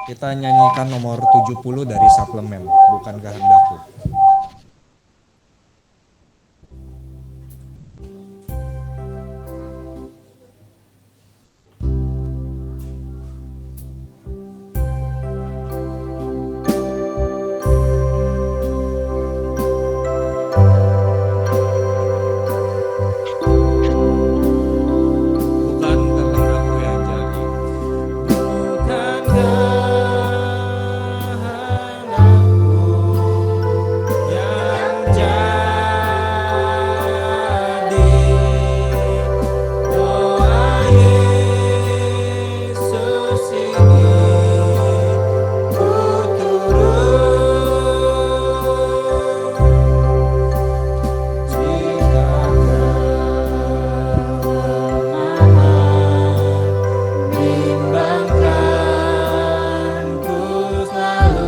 Kita nyanyikan nomor 70 dari suplemen, Bukan Kehendakku. Bukan kehendakku yang jadi. Bukan kehendakku yang jadi. Doa Yesus ini ku turut. Jika kelemahan bimbangkanku selalu,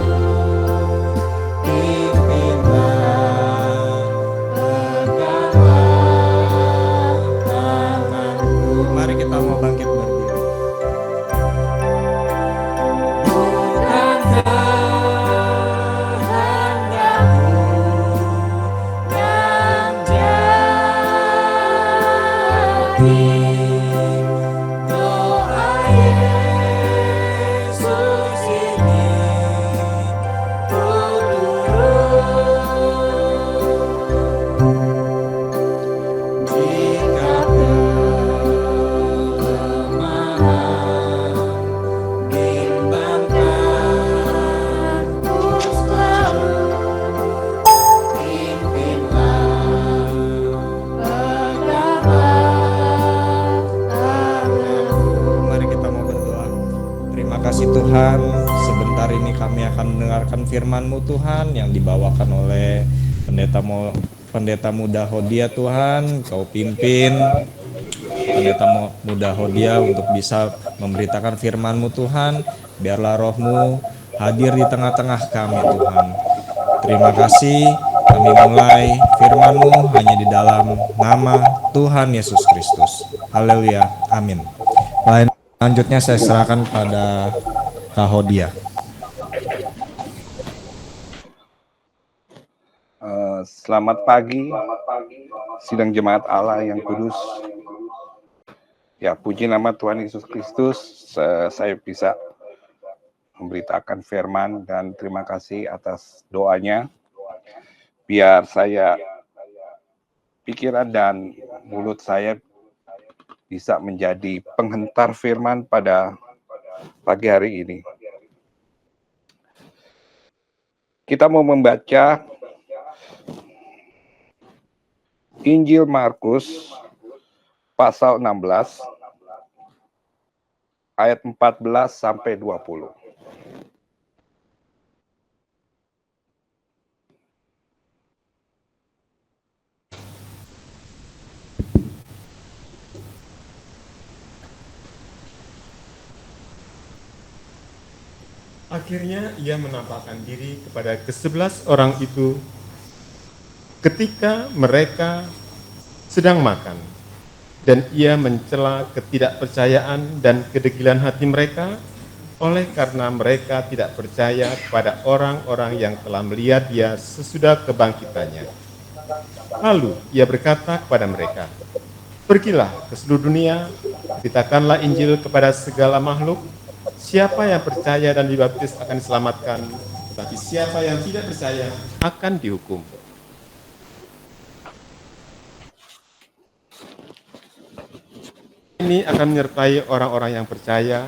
pimpinlah, peganglah tanganku. Mari kita mau bangkit berdiri. Bukan kehendakku yang jadi. Doa Yesus ini ku turut. Jika kelemahan bimbangkanku selalu, pimpinlah, peganglah tanganku. Mari kita mau berdoa. Terima kasih Tuhan, sebentar ini kami akan mendengarkan firman-Mu Tuhan yang dibawakan oleh Pendeta Muda Hodia Tuhan. Kau pimpin Pendeta Muda Hodia untuk bisa memberitakan firman-Mu Tuhan. Biarlah Roh-Mu hadir di tengah-tengah kami Tuhan. Terima kasih, kami mulai firman-Mu hanya di dalam nama Tuhan Yesus Kristus. Haleluya, amin. Selanjutnya saya serahkan pada Kak Hodia. Selamat pagi, sidang jemaat Allah yang kudus. Ya, puji nama Tuhan Yesus Kristus, saya bisa memberitakan firman dan terima kasih atas doanya. Biar saya, pikiran dan mulut saya bisa menjadi penghentar firman pada pagi hari ini. Kita mau membaca Injil Markus pasal 16 ayat 14 sampai 20. Akhirnya ia menampakkan diri kepada ke-11 orang itu ketika mereka sedang makan, dan ia mencela ketidakpercayaan dan kedegilan hati mereka oleh karena mereka tidak percaya kepada orang-orang yang telah melihat dia sesudah kebangkitannya. Lalu ia berkata kepada mereka, "Pergilah ke seluruh dunia, beritakanlah Injil kepada segala makhluk. Siapa yang percaya dan dibaptis akan diselamatkan, tetapi siapa yang tidak percaya akan dihukum." Ini akan menyertai orang-orang yang percaya.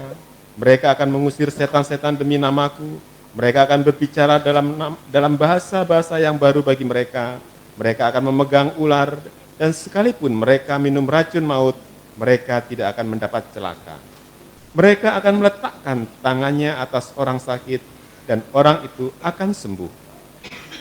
Mereka akan mengusir setan-setan demi namaku. Mereka akan berbicara dalam bahasa-bahasa yang baru bagi mereka. Mereka akan memegang ular, dan sekalipun mereka minum racun maut, mereka tidak akan mendapat celaka. Mereka akan meletakkan tangannya atas orang sakit, dan orang itu akan sembuh.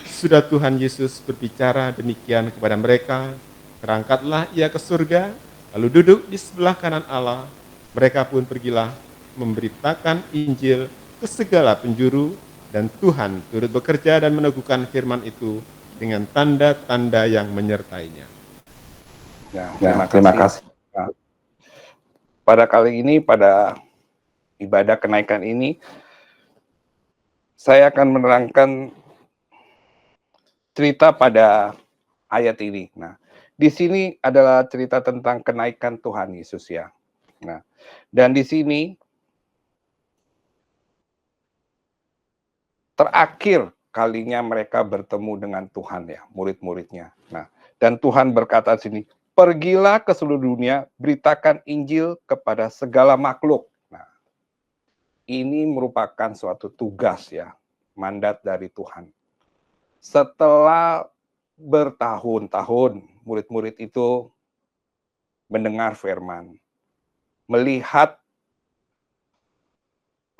Sudah Tuhan Yesus berbicara demikian kepada mereka, terangkatlah ia ke surga, lalu duduk di sebelah kanan Allah. Mereka pun pergilah memberitakan Injil ke segala penjuru, dan Tuhan turut bekerja dan meneguhkan firman itu dengan tanda-tanda yang menyertainya. Ya, terima kasih. Nah, pada kali ini, pada ibadah kenaikan ini, Saya akan menerangkan cerita pada ayat ini. Nah, di sini adalah cerita tentang kenaikan Tuhan Yesus ya. Nah, dan di sini terakhir kalinya mereka bertemu dengan Tuhan ya, murid-muridnya. Nah, dan Tuhan berkata di sini, pergilah ke seluruh dunia, beritakan Injil kepada segala makhluk. Nah, ini merupakan suatu tugas ya, mandat dari Tuhan. Setelah bertahun-tahun, murid-murid itu mendengar firman, melihat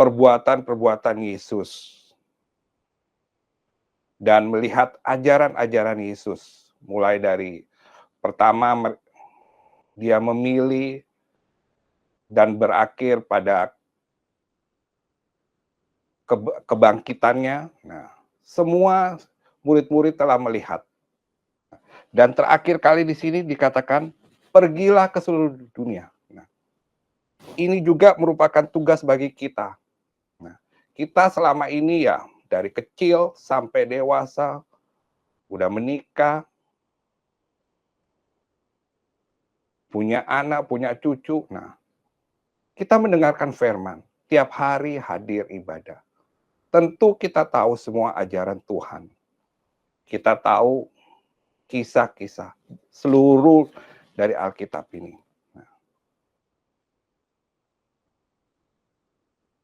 perbuatan-perbuatan Yesus, dan melihat ajaran-ajaran Yesus. Mulai dari pertama dia memilih dan berakhir pada kebangkitannya. Nah, semua murid-murid telah melihat. Dan terakhir kali di sini dikatakan, pergilah ke seluruh dunia. Nah, ini juga merupakan tugas bagi kita. Nah, kita selama ini ya, dari kecil sampai dewasa, udah menikah, punya anak, punya cucu. Nah, kita mendengarkan firman, tiap hari hadir ibadah. Tentu kita tahu semua ajaran Tuhan. Kita tahu kisah-kisah seluruh dari Alkitab ini. Nah,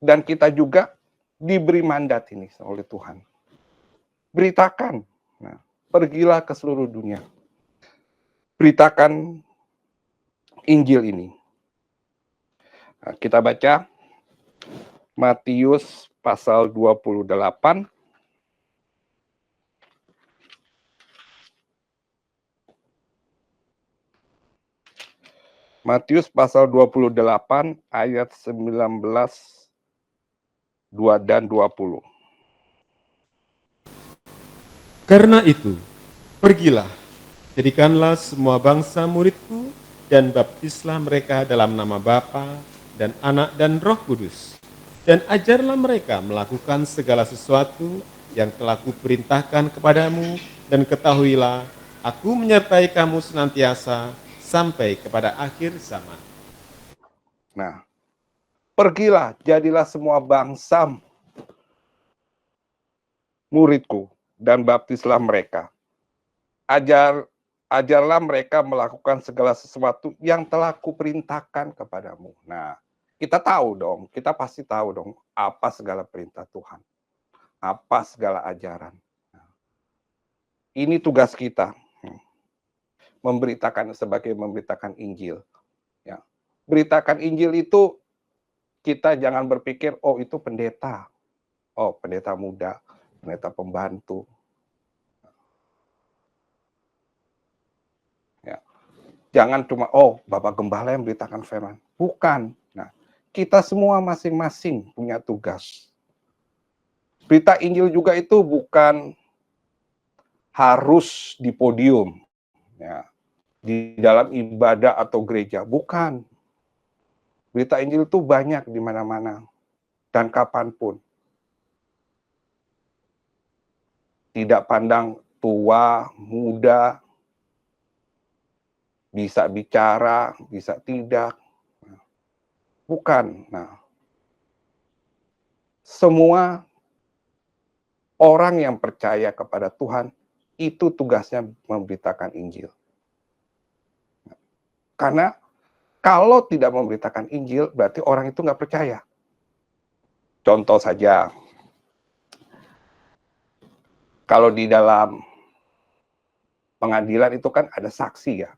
dan kita juga diberi mandat ini oleh Tuhan. Beritakan. Nah, pergilah ke seluruh dunia. Beritakan Injil ini. Nah, kita baca Matius pasal 28. Matius pasal 28 ayat 19, 2 dan 20. Karena itu, pergilah, jadikanlah semua bangsa muridku, dan baptislah mereka dalam nama Bapa dan Anak dan Roh Kudus. Dan ajarlah mereka melakukan segala sesuatu yang telah kuperintahkan kepadamu, dan ketahuilah, aku menyertai kamu senantiasa sampai kepada akhir zaman. Nah, pergilah, jadilah semua bangsa muridku, dan baptislah mereka. Ajarlah mereka melakukan segala sesuatu yang telah kuperintahkan kepadamu. Nah, kita tahu dong, kita pasti tahu dong apa segala perintah Tuhan, apa segala ajaran. Ini tugas kita, memberitakan Injil. Ya. Beritakan Injil itu kita jangan berpikir, oh itu pendeta, oh pendeta muda, pendeta pembantu. Ya. Jangan cuma, oh Bapak Gembala yang beritakan firman. Bukan. Nah, kita semua masing-masing punya tugas. Berita Injil juga itu bukan harus di podium, ya, di dalam ibadah atau gereja. Bukan. Berita Injil itu banyak di mana-mana dan kapanpun. Tidak pandang tua, muda, bisa bicara, bisa tidak. Bukan. Nah, semua orang yang percaya kepada Tuhan, itu tugasnya memberitakan Injil. Karena kalau tidak memberitakan Injil, berarti orang itu nggak percaya. Contoh saja, kalau di dalam pengadilan itu kan ada saksi ya.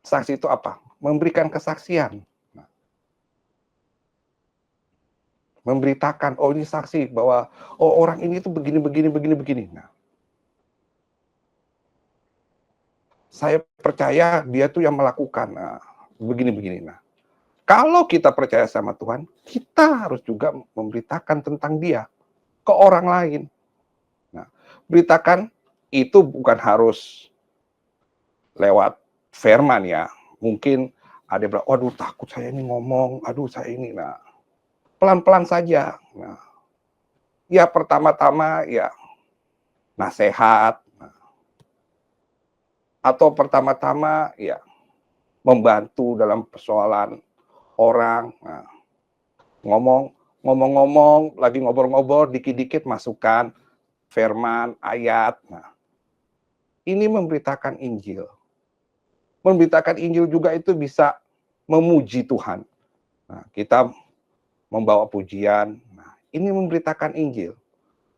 Saksi itu apa? Memberikan kesaksian. Memberitakan, oh ini saksi bahwa oh orang ini itu begini. Nah, saya percaya dia tuh yang melakukan begini. Nah, kalau kita percaya sama Tuhan, kita harus juga memberitakan tentang dia ke orang lain. Nah, beritakan itu bukan harus lewat firman ya. Mungkin ada yang bilang, waduh takut saya ini ngomong, aduh saya ini. Nah, pelan-pelan saja. Nah, Ya pertama-tama ya nasihat, atau pertama-tama ya membantu dalam persoalan orang. Nah, ngomong-ngomong, lagi ngobrol-ngobrol, dikit-dikit masukan firman, ayat. Nah, ini memberitakan Injil. Memberitakan Injil juga itu bisa memuji Tuhan. Nah, kita membawa pujian. Nah, ini memberitakan Injil.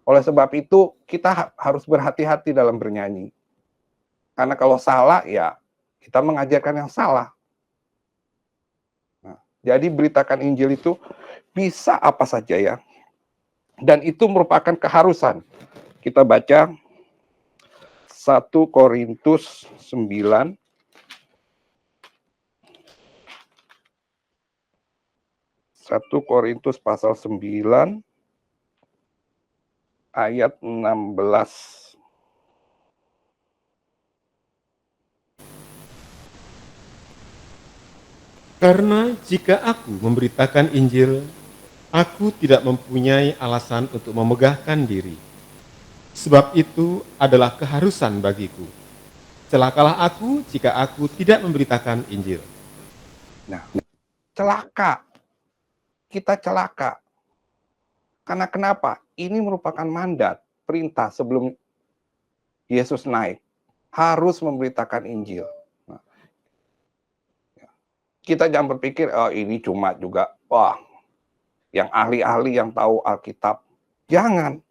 Oleh sebab itu, kita harus berhati-hati dalam bernyanyi. Karena kalau salah, ya kita mengajarkan yang salah. Nah, jadi beritakan Injil itu bisa apa saja ya. Dan itu merupakan keharusan. Kita baca 1 Korintus 9 1 Korintus pasal 9 ayat 16. Karena jika aku memberitakan Injil, aku tidak mempunyai alasan untuk memegahkan diri. Sebab itu adalah keharusan bagiku. Celakalah aku jika aku tidak memberitakan Injil. Nah, celaka. Kita celaka. Karena kenapa? Ini merupakan mandat, perintah sebelum Yesus naik. Harus memberitakan Injil. Nah, kita jangan berpikir, oh ini cuma juga, wah, yang ahli-ahli yang tahu Alkitab. Jangan.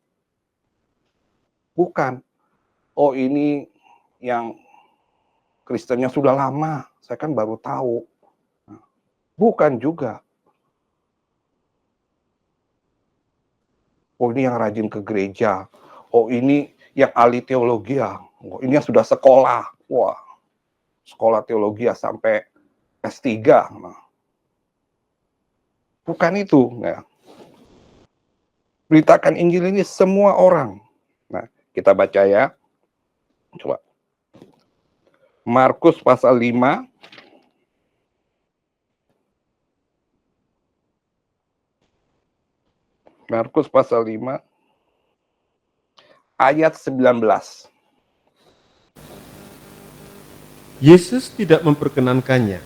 Bukan. Oh ini yang Kristennya sudah lama, saya kan baru tahu. Nah, bukan juga. Oh ini yang rajin ke gereja. Oh ini yang ahli teologi ya. Oh, ini yang sudah sekolah. Wah, sekolah teologi ya sampai S3. Nah, bukan itu. Ya. Beritakan Injil ini semua orang. Nah, kita baca ya. Coba. Markus pasal 5. Markus pasal 5 ayat 19. Yesus tidak memperkenankannya,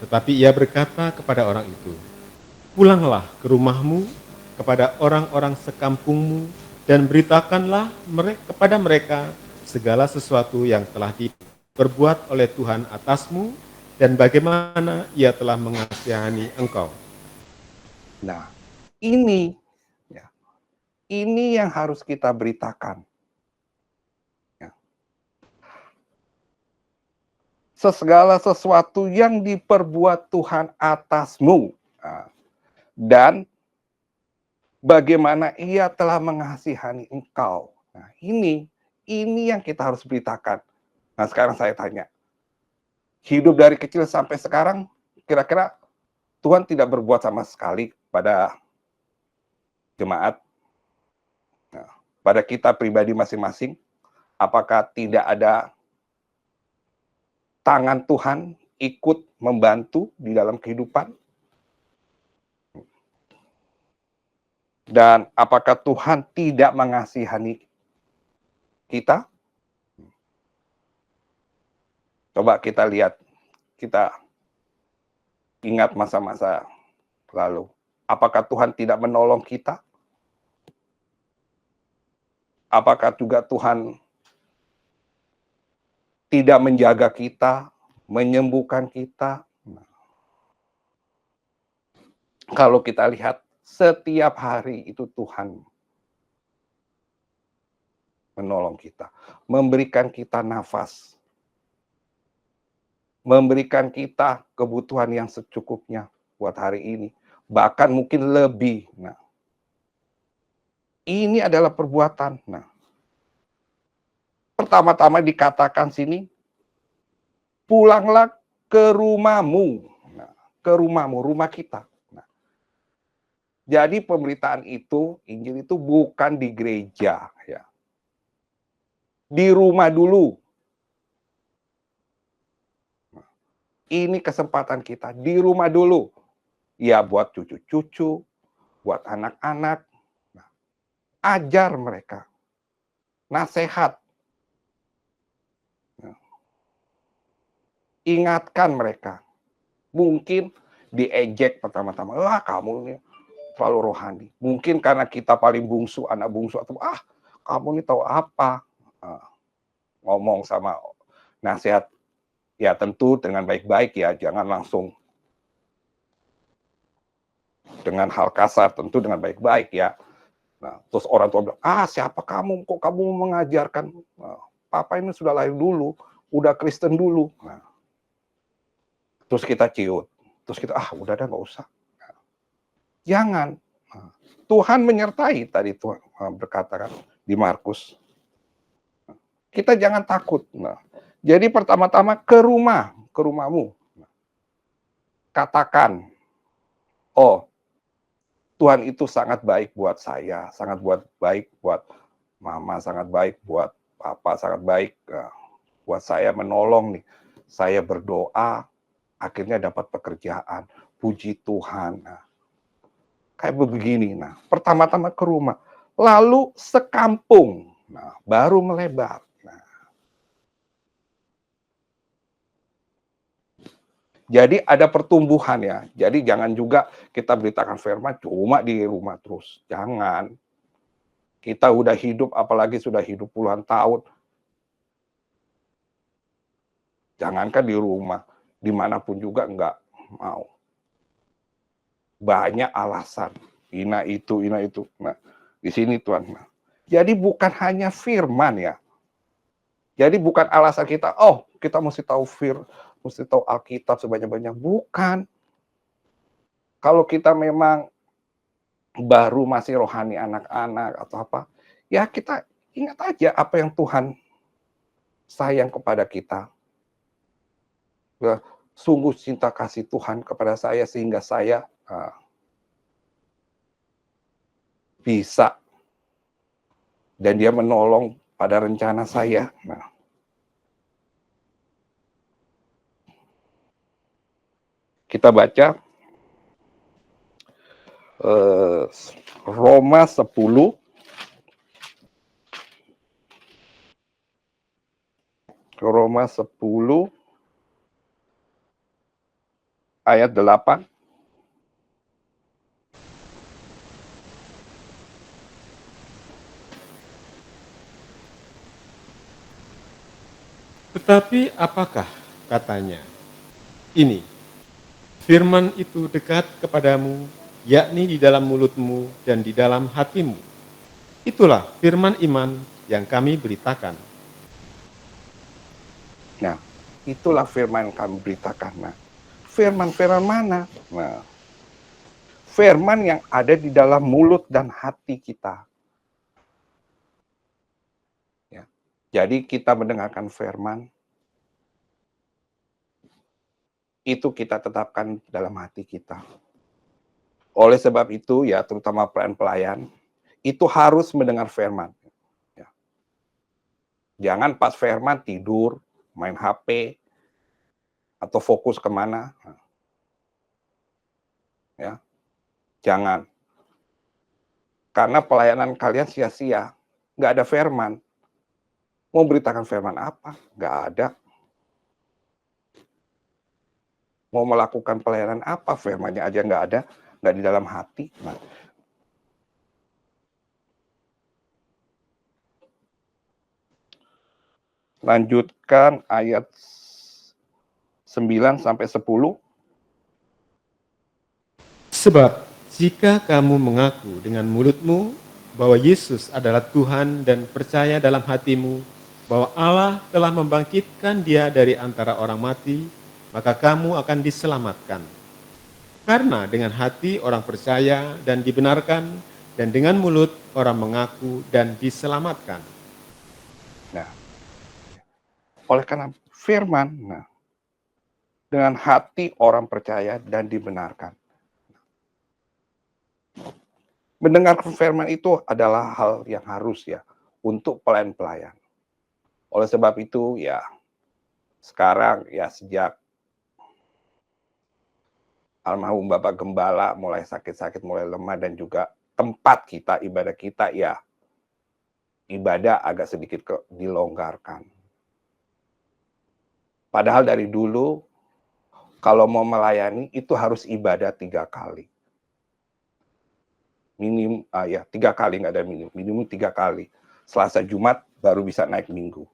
tetapi ia berkata kepada orang itu, "Pulanglah ke rumahmu, kepada orang-orang sekampungmu, dan beritakanlah kepada mereka segala sesuatu yang telah diperbuat oleh Tuhan atasmu, dan bagaimana ia telah mengasihani engkau." Nah, ini yang harus kita beritakan. Ya. Segala sesuatu yang diperbuat Tuhan atasmu. Nah, dan bagaimana ia telah mengasihani engkau. Nah, ini yang kita harus beritakan. Nah, sekarang saya tanya. Hidup dari kecil sampai sekarang, kira-kira Tuhan tidak berbuat sama sekali pada jemaat? Pada kita pribadi masing-masing, apakah tidak ada tangan Tuhan ikut membantu di dalam kehidupan? Dan apakah Tuhan tidak mengasihani kita? Coba kita lihat, kita ingat masa-masa lalu. Apakah Tuhan tidak menolong kita? Apakah juga Tuhan tidak menjaga kita, menyembuhkan kita? Kalau kita lihat, setiap hari itu Tuhan menolong kita, memberikan kita nafas, memberikan kita kebutuhan yang secukupnya buat hari ini, bahkan mungkin lebih. Nah, ini adalah perbuatan. Nah, pertama-tama dikatakan sini, pulanglah ke rumahmu. Nah, ke rumahmu, rumah kita. Nah, jadi pemberitaan itu, Injil itu bukan di gereja, ya. Di rumah dulu. Nah, ini kesempatan kita di rumah dulu. Ya buat cucu-cucu, buat anak-anak. Nah, ajar mereka, nasihat, ingatkan mereka. Mungkin diejek pertama-tama, "Wah, kamu ini terlalu rohani." Mungkin karena kita paling bungsu, anak bungsu, atau kamu ini tahu apa. Ngomong sama nasihat, ya tentu dengan baik-baik ya, jangan langsung dengan hal kasar, tentu dengan baik-baik ya. Nah, terus orang tua bilang, siapa kamu? Kok kamu mengajarkan? Papa ini sudah lahir dulu, udah Kristen dulu. Nah, terus kita ciut. Terus kita, udah dah, nggak usah. Jangan. Nah, Tuhan menyertai, tadi Tuhan berkata kan di Markus. Kita jangan takut. Nah, jadi pertama-tama ke rumahmu. Katakan, Tuhan itu sangat baik buat saya, sangat baik buat mama, sangat baik buat papa, sangat baik buat saya, menolong nih. Saya berdoa, akhirnya dapat pekerjaan. Puji Tuhan. Nah, kayak begini. Nah, pertama-tama ke rumah, lalu sekampung. Nah, baru melebar. Nah, jadi ada pertumbuhan ya. Jadi jangan juga kita beritakan firman cuma di rumah terus. Jangan. Kita udah hidup, apalagi sudah hidup puluhan tahun. Jangankan di rumah, dimanapun juga enggak mau. Banyak alasan. Ina itu. Nah, di sini Tuhan. Nah, jadi bukan hanya firman ya. Jadi bukan alasan kita, kita mesti tahu mesti tahu Alkitab sebanyak-banyak. Bukan. Kalau kita memang baru masih rohani anak-anak atau apa, ya kita ingat aja apa yang Tuhan sayang kepada kita. Ya, sungguh cinta kasih Tuhan kepada saya sehingga saya bisa dan dia menolong pada rencana saya. Nah, kita baca Roma 10 ayat 8. Tetapi apakah katanya? Ini, firman itu dekat kepadamu, yakni di dalam mulutmu dan di dalam hatimu. Itulah firman iman yang kami beritakan. Nah, itulah firman yang kami beritakan. Nah, firman-firman mana? Nah, firman yang ada di dalam mulut dan hati kita. Ya. Jadi kita mendengarkan firman, itu kita tetapkan dalam hati kita. Oleh sebab itu, ya terutama pelayan-pelayan, itu harus mendengar firman. Ya. Jangan pas firman tidur, main HP, atau fokus kemana. Ya, jangan. Karena pelayanan kalian sia-sia, nggak ada firman. Mau beritakan firman apa? Nggak ada. Mau melakukan pelayanan apa? Firmannya aja nggak ada, nggak di dalam hati. Nah, lanjutkan ayat 9 sampai 10. Sebab jika kamu mengaku dengan mulutmu bahwa Yesus adalah Tuhan dan percaya dalam hatimu bahwa Allah telah membangkitkan dia dari antara orang mati, maka kamu akan diselamatkan. Karena dengan hati orang percaya dan dibenarkan, dan dengan mulut orang mengaku dan diselamatkan. Nah, oleh karena firman, dengan hati orang percaya dan dibenarkan. Mendengarkan firman itu adalah hal yang harus ya untuk pelayan-pelayan. Oleh sebab itu ya sekarang ya sejak almarhum Bapak Gembala mulai sakit-sakit, mulai lemah, dan juga tempat kita, ibadah kita ya ibadah agak sedikit dilonggarkan. Padahal dari dulu, kalau mau melayani itu harus ibadah 3 kali. Minim, 3 kali, nggak ada minimum 3 kali. Selasa, Jumat, baru bisa naik Minggu.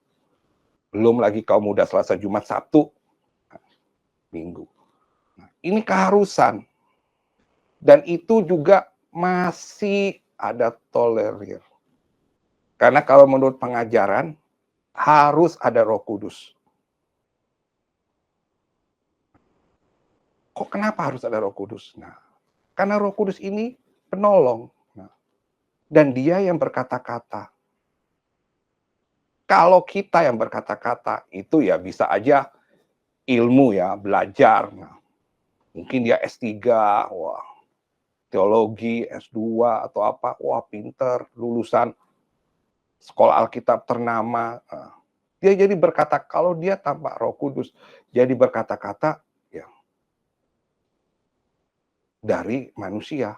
Belum lagi kaum muda Selasa, Jumat, Sabtu, Minggu. Nah, ini keharusan. Dan itu juga masih ada tolerir. Karena kalau menurut pengajaran, harus ada Roh Kudus. Kok kenapa harus ada Roh Kudus? Nah, karena Roh Kudus ini penolong. Nah, dan dia yang berkata-kata. Kalau kita yang berkata-kata, itu ya bisa aja ilmu ya, belajar. Nah, mungkin dia S3, wah, teologi, S2 atau apa, wah pinter, lulusan sekolah Alkitab ternama. Nah, dia jadi berkata, kalau dia tanpa Roh Kudus, jadi berkata-kata ya dari manusia.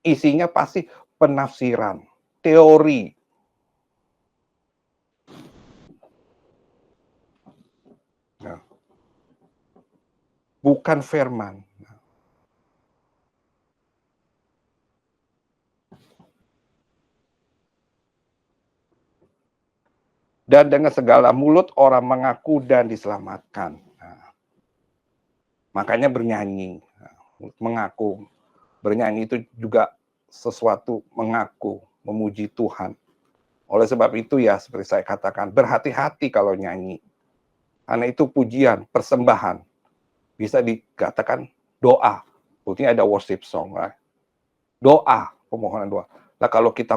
Isinya pasti penafsiran, teori. Nah, bukan firman. Dan dengan segala mulut orang mengaku dan diselamatkan. Nah, makanya bernyanyi, mengaku. Bernyanyi itu juga sesuatu mengaku, memuji Tuhan. Oleh sebab itu ya, seperti saya katakan, berhati-hati kalau nyanyi. Karena itu pujian, persembahan. Bisa dikatakan doa. Buktinya ada worship song. Right? Doa, pemohonan doa. Nah kalau kita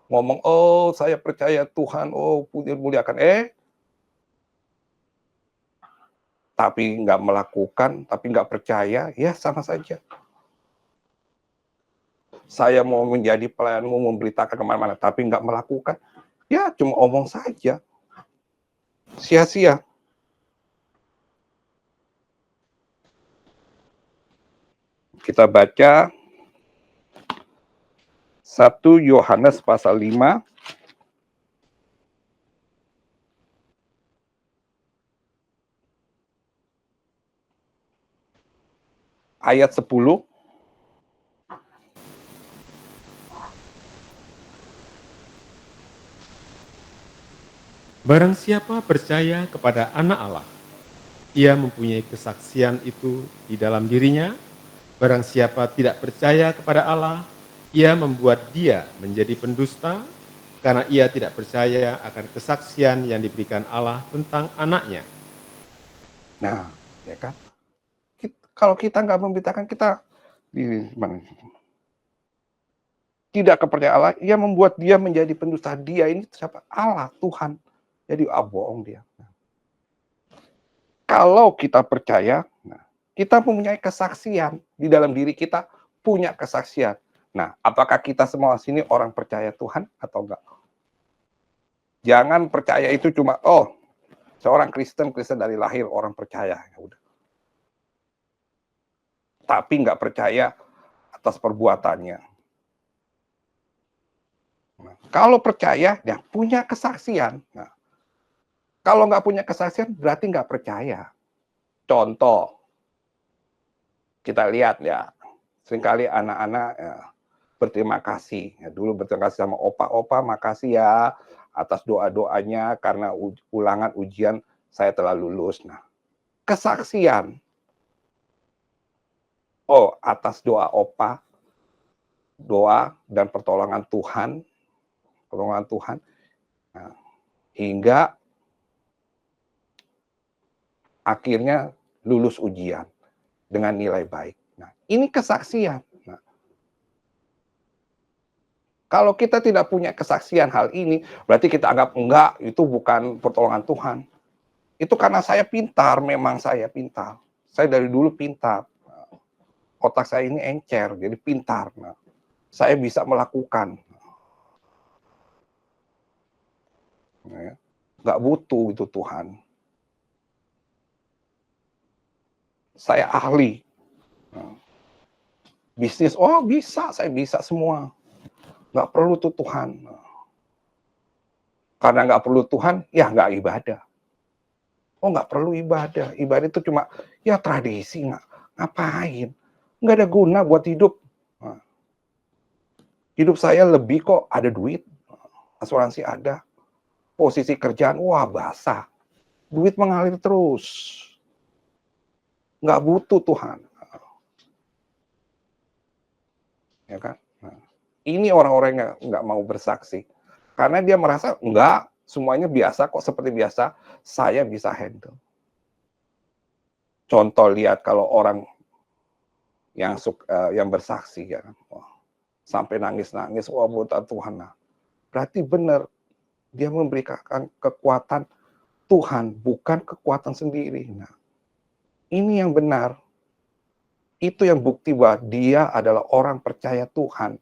ngomong, oh saya percaya Tuhan, oh muliakan, tapi nggak melakukan, tapi nggak percaya, ya sama saja. Saya mau menjadi pelayanmu, memberitakan kemana-mana, tapi nggak melakukan, ya cuma omong saja. Sia-sia. Kita baca 1 Yohanes pasal 5, ayat 10. Barang siapa percaya kepada Anak Allah, ia mempunyai kesaksian itu di dalam dirinya. Barang siapa tidak percaya kepada Allah, ia membuat dia menjadi pendusta, karena ia tidak percaya akan kesaksian yang diberikan Allah tentang Anaknya. Nah, ya kan? Kalau kita nggak memberitakan, kita tidak kepercayaan Allah, ia membuat dia menjadi pendusta. Dia ini siapa? Allah, Tuhan. Jadi bohong dia. Kalau kita percaya, kita mempunyai kesaksian di dalam diri kita, punya kesaksian. Nah, apakah kita semua sini orang percaya Tuhan atau enggak? Jangan percaya itu cuma seorang Kristen dari lahir orang percaya, ya udah. Tapi nggak percaya atas perbuatannya. Nah, kalau percaya, ya punya kesaksian. Nah, kalau nggak punya kesaksian, berarti nggak percaya. Contoh, kita lihat ya, seringkali anak-anak ya, berterima kasih. Ya, dulu berterima kasih sama opa, makasih ya atas doa-doanya karena ulangan ujian saya telah lulus. Nah, kesaksian. Oh, atas doa opa, doa dan pertolongan Tuhan, nah, hingga akhirnya lulus ujian dengan nilai baik. Nah, ini kesaksian. Nah, kalau kita tidak punya kesaksian hal ini, berarti kita anggap enggak, itu bukan pertolongan Tuhan. Itu karena saya pintar, memang saya pintar. Saya dari dulu pintar. Otak saya ini encer, jadi pintar. Nah, saya bisa melakukan. Nggak butuh itu Tuhan. Saya ahli. Bisnis, bisa, saya bisa semua. Nggak perlu tuh Tuhan. Karena nggak perlu Tuhan, ya nggak ibadah. Oh, nggak perlu ibadah. Ibadah itu cuma ya tradisi, ngapain? Nggak ada guna buat hidup. Nah, hidup saya lebih kok, ada duit, asuransi ada, posisi kerjaan, wah basah. Duit mengalir terus. Nggak butuh Tuhan. Ya kan? Nah, ini orang-orang yang nggak mau bersaksi. Karena dia merasa, enggak, semuanya biasa kok, seperti biasa, saya bisa handle. Contoh lihat kalau orang yang bersaksi, ya kan? Wah, sampai nangis-nangis, wah buta Tuhan. Nah, berarti benar, dia memberikan kekuatan Tuhan, bukan kekuatan sendiri. Nah, ini yang benar. Itu yang bukti bahwa dia adalah orang percaya Tuhan.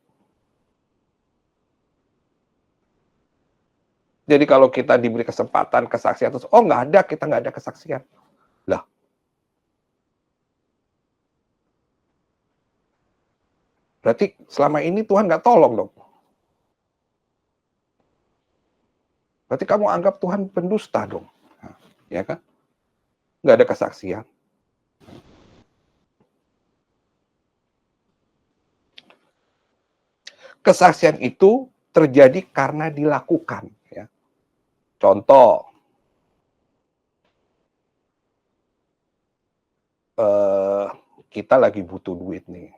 Jadi kalau kita diberi kesempatan kesaksian terus, oh nggak ada, kita nggak ada kesaksian. Lah, berarti selama ini Tuhan nggak tolong dong. Berarti kamu anggap Tuhan pendusta dong. Nah, ya kan? Nggak ada kesaksian. Kesaksian itu terjadi karena dilakukan. Ya. Contoh, kita lagi butuh duit nih.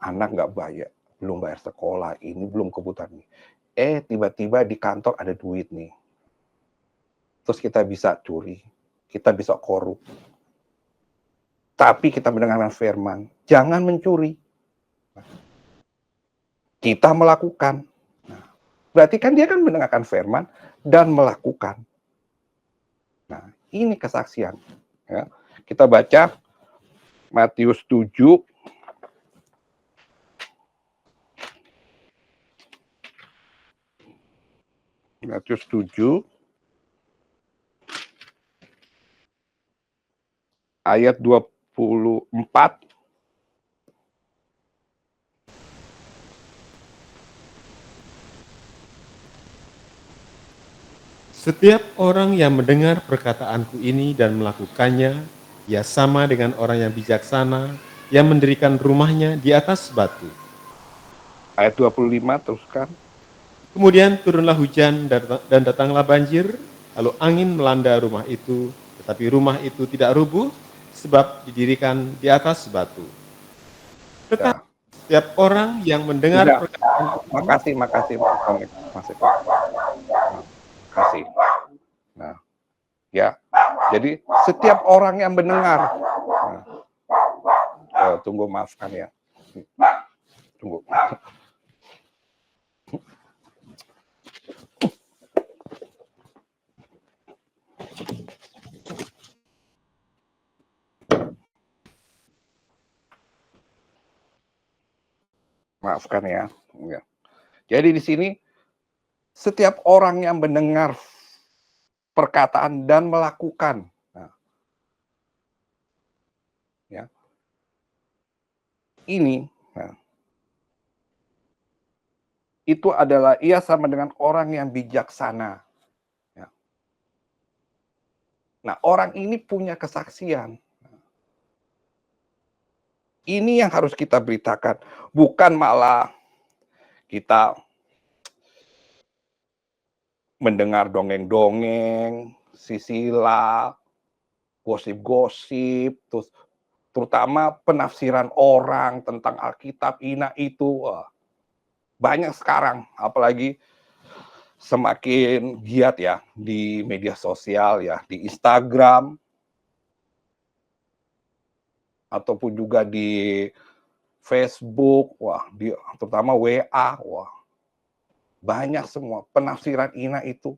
Anak nggak bayar, belum bayar sekolah, ini belum kebutuhan nih. Tiba-tiba di kantor ada duit nih. Terus kita bisa curi, kita bisa korup. Tapi kita mendengarkan firman, jangan mencuri. Kita melakukan. Nah, berarti kan dia kan mendengarkan firman dan melakukan. Nah, ini kesaksian. Ya. Kita baca Matius 7. Matius 7 ayat 24. Setiap orang yang mendengar perkataanku ini dan melakukannya, ia sama dengan orang yang bijaksana yang mendirikan rumahnya di atas batu. Ayat 25 teruskan. Kemudian turunlah hujan dan datanglah banjir, lalu angin melanda rumah itu, tetapi rumah itu tidak rubuh sebab didirikan di atas batu. Ya. Tetapi setiap orang yang mendengar Tidak. perkataanku ini, Makasih. Makasih. Nah, ya. Jadi setiap orang yang mendengar. Nah, tunggu, maafkan ya. Tunggu. Maafkan ya. Ya. Jadi di sini setiap orang yang mendengar perkataan dan melakukan. Nah, ya. Ini, nah, itu adalah ia sama dengan orang yang bijaksana. Ya. Nah, orang ini punya kesaksian. Ini yang harus kita beritakan, bukan malah kita mendengar dongeng-dongeng, sisila, gosip-gosip, terutama penafsiran orang tentang Alkitab itu. Banyak sekarang, apalagi semakin giat ya di media sosial ya, di Instagram, ataupun juga di Facebook, terutama WA, banyak semua penafsiran itu.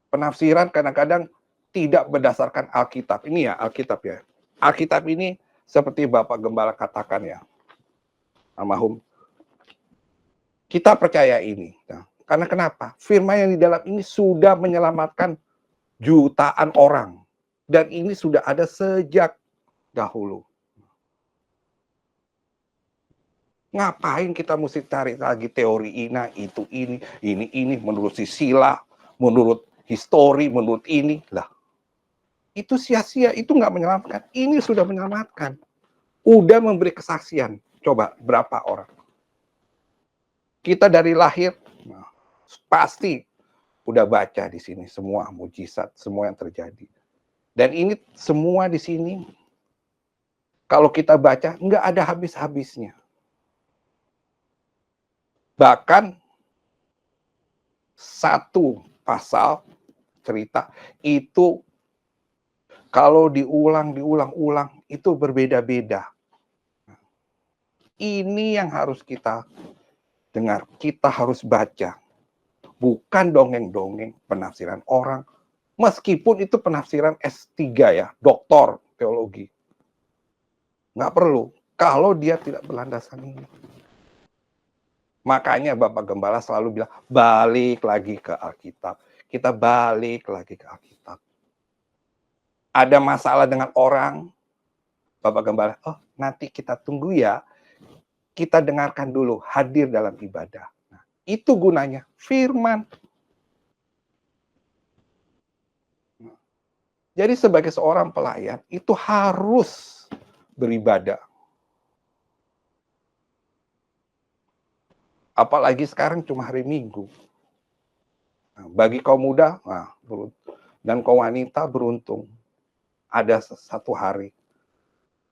Penafsiran kadang-kadang tidak berdasarkan Alkitab. Ini ya Alkitab ya. Alkitab ini seperti Bapak Gembala katakan ya, almarhum. Kita percaya ini. Nah, karena kenapa? Firman yang di dalam ini sudah menyelamatkan jutaan orang. Dan ini sudah ada sejak dahulu. Ngapain kita mesti cari lagi teori ini menurut Sila, menurut histori, menurut ini lah. Itu sia-sia, itu nggak menyelamatkan. Ini sudah menyelamatkan. Udah memberi kesaksian. Coba berapa orang? Kita dari lahir, nah, pasti udah baca di sini semua mujizat, semua yang terjadi. Dan ini semua di sini, kalau kita baca, nggak ada habis-habisnya. Bahkan satu pasal cerita itu kalau diulang itu berbeda-beda. Ini yang harus kita dengar, kita harus baca. Bukan dongeng-dongeng penafsiran orang, meskipun itu penafsiran S3 ya, doktor teologi. Nggak perlu, kalau dia tidak berlandasan ini. Makanya Bapak Gembala selalu bilang, balik lagi ke Alkitab. Kita balik lagi ke Alkitab. Ada masalah dengan orang, Bapak Gembala, oh nanti kita tunggu ya, kita dengarkan dulu, hadir dalam ibadah. Nah, itu gunanya, firman. Jadi sebagai seorang pelayan, itu harus beribadah. Apalagi sekarang cuma hari Minggu. Nah, bagi kaum muda dan kaum wanita beruntung. Ada satu hari.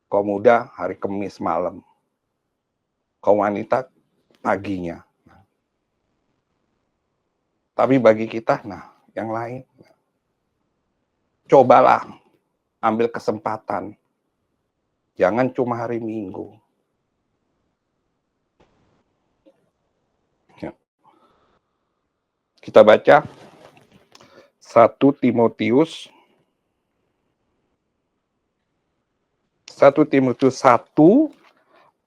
Kaum muda hari Kamis malam. Kaum wanita paginya. Tapi bagi kita, yang lain. Cobalah ambil kesempatan. Jangan cuma hari Minggu. Kita baca 1 Timotius 1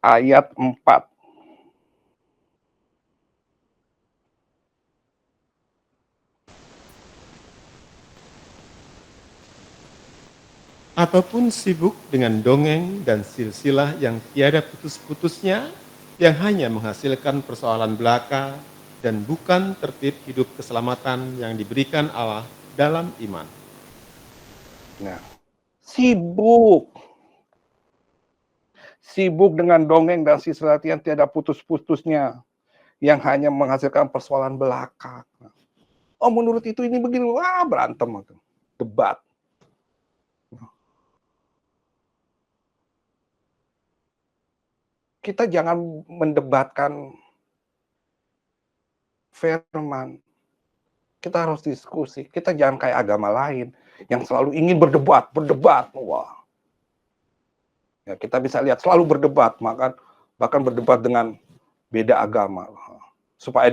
ayat 4. Ataupun sibuk dengan dongeng dan silsilah yang tiada putus-putusnya, yang hanya menghasilkan persoalan belaka dan bukan tertib hidup keselamatan yang diberikan Allah dalam iman. Nah, sibuk dengan dongeng dan silsilah yang tiada putus-putusnya, yang hanya menghasilkan persoalan belaka. Oh, menurut itu ini begini, berantem, debat. Kita jangan mendebatkan firman. Kita harus diskusi. Kita jangan kayak agama lain yang selalu ingin berdebat. Wah. Ya, kita bisa lihat selalu berdebat, bahkan berdebat dengan beda agama supaya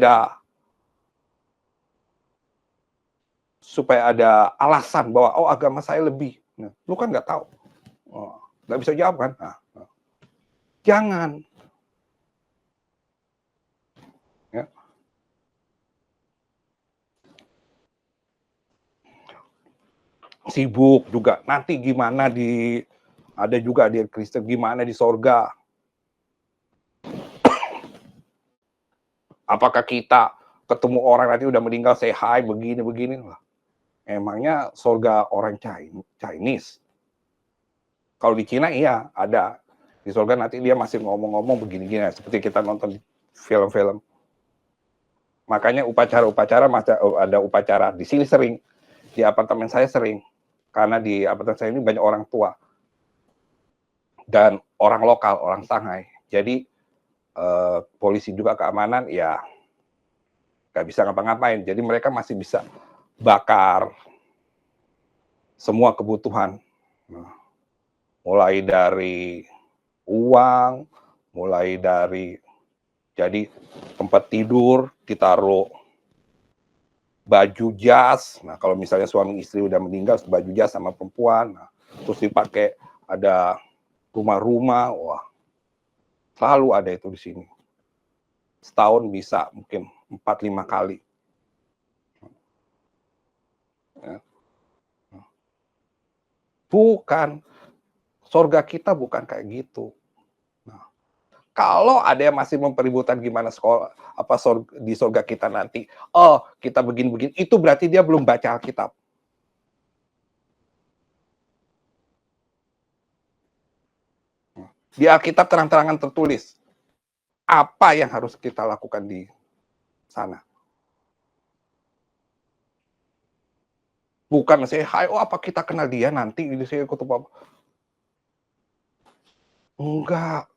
ada alasan bahwa agama saya lebih. Nah, lu kan nggak tahu, nggak bisa jawab kan? Jangan. Ya. Sibuk juga. Nanti gimana ada juga di Kristen, gimana di sorga. Apakah kita ketemu orang nanti udah meninggal, say hi, begini. Emangnya sorga orang Chinese? Kalau di Cina iya, ada. Di sorga nanti dia masih ngomong-ngomong begini-gini, seperti kita nonton di film-film. Makanya upacara-upacara, ada upacara di sini sering, di apartemen saya sering, karena di apartemen saya ini banyak orang tua dan orang lokal, orang Shanghai. Jadi polisi juga keamanan ya nggak bisa ngapa-ngapain. Jadi mereka masih bisa bakar semua kebutuhan, mulai dari uang, mulai dari jadi tempat tidur ditaruh baju jas. Nah, kalau misalnya suami istri udah meninggal, baju jas sama perempuan, terus dipakai ada rumah-rumah, wah, selalu ada itu di sini. Setahun bisa mungkin 4-5 kali. Ya. Bukan, sorga kita bukan kayak gitu. Nah, Kalau ada yang masih mempeributkan gimana sekolah di surga kita nanti, oh kita begini-begini, itu berarti dia belum baca Alkitab. Di Alkitab terang-terangan tertulis apa yang harus kita lakukan di sana. Bukan saya, hai, oh apa kita kenal dia nanti ini saya ikut apa? Enggak.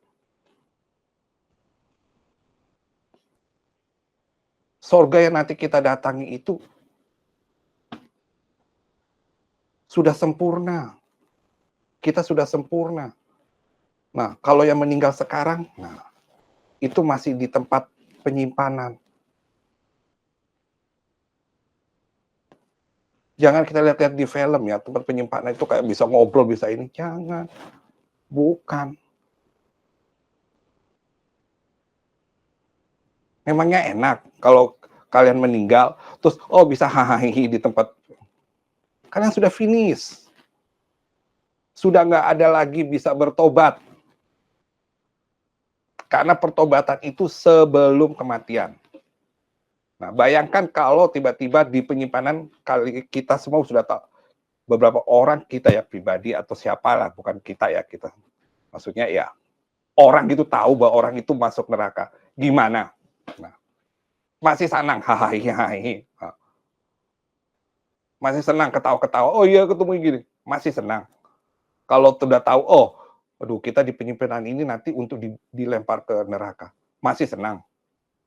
Surga yang nanti kita datangi itu sudah sempurna. Kita sudah sempurna. Nah, kalau yang meninggal sekarang, nah, itu masih di tempat penyimpanan. Jangan kita lihat-lihat di film ya, tempat penyimpanan itu kayak bisa ngobrol, bisa ini. Jangan. Bukan. Memangnya enak kalau kalian meninggal, terus bisa hahaha di tempat. Kalian sudah finish. Sudah nggak ada lagi bisa bertobat. Karena pertobatan itu sebelum kematian. Nah, bayangkan kalau tiba-tiba di penyimpanan kita semua sudah tahu, beberapa orang kita ya pribadi atau siapalah, bukan kita ya kita. Maksudnya ya orang itu tahu bahwa orang itu masuk neraka. Gimana? Nah, masih senang, hahaha. Masih senang ketawa-ketawa. Oh iya ketemu gini, masih senang. Kalau sudah tahu, aduh kita di penyimpanan ini nanti untuk dilempar ke neraka, masih senang,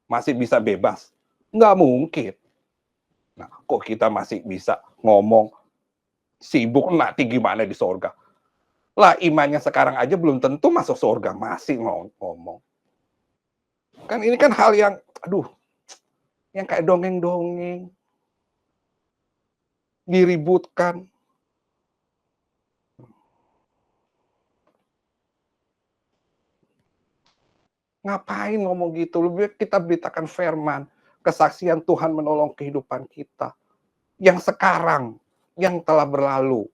masih bisa bebas. Nggak mungkin. Nah, kok kita masih bisa ngomong sibuk nanti gimana di sorga? Lah imannya sekarang aja belum tentu masuk sorga, masih ngomong. Kan ini kan hal yang, aduh, yang kayak dongeng-dongeng, diributkan. Ngapain ngomong gitu? Lebih baik kita beritakan firman, kesaksian Tuhan menolong kehidupan kita. Yang sekarang, yang telah berlalu.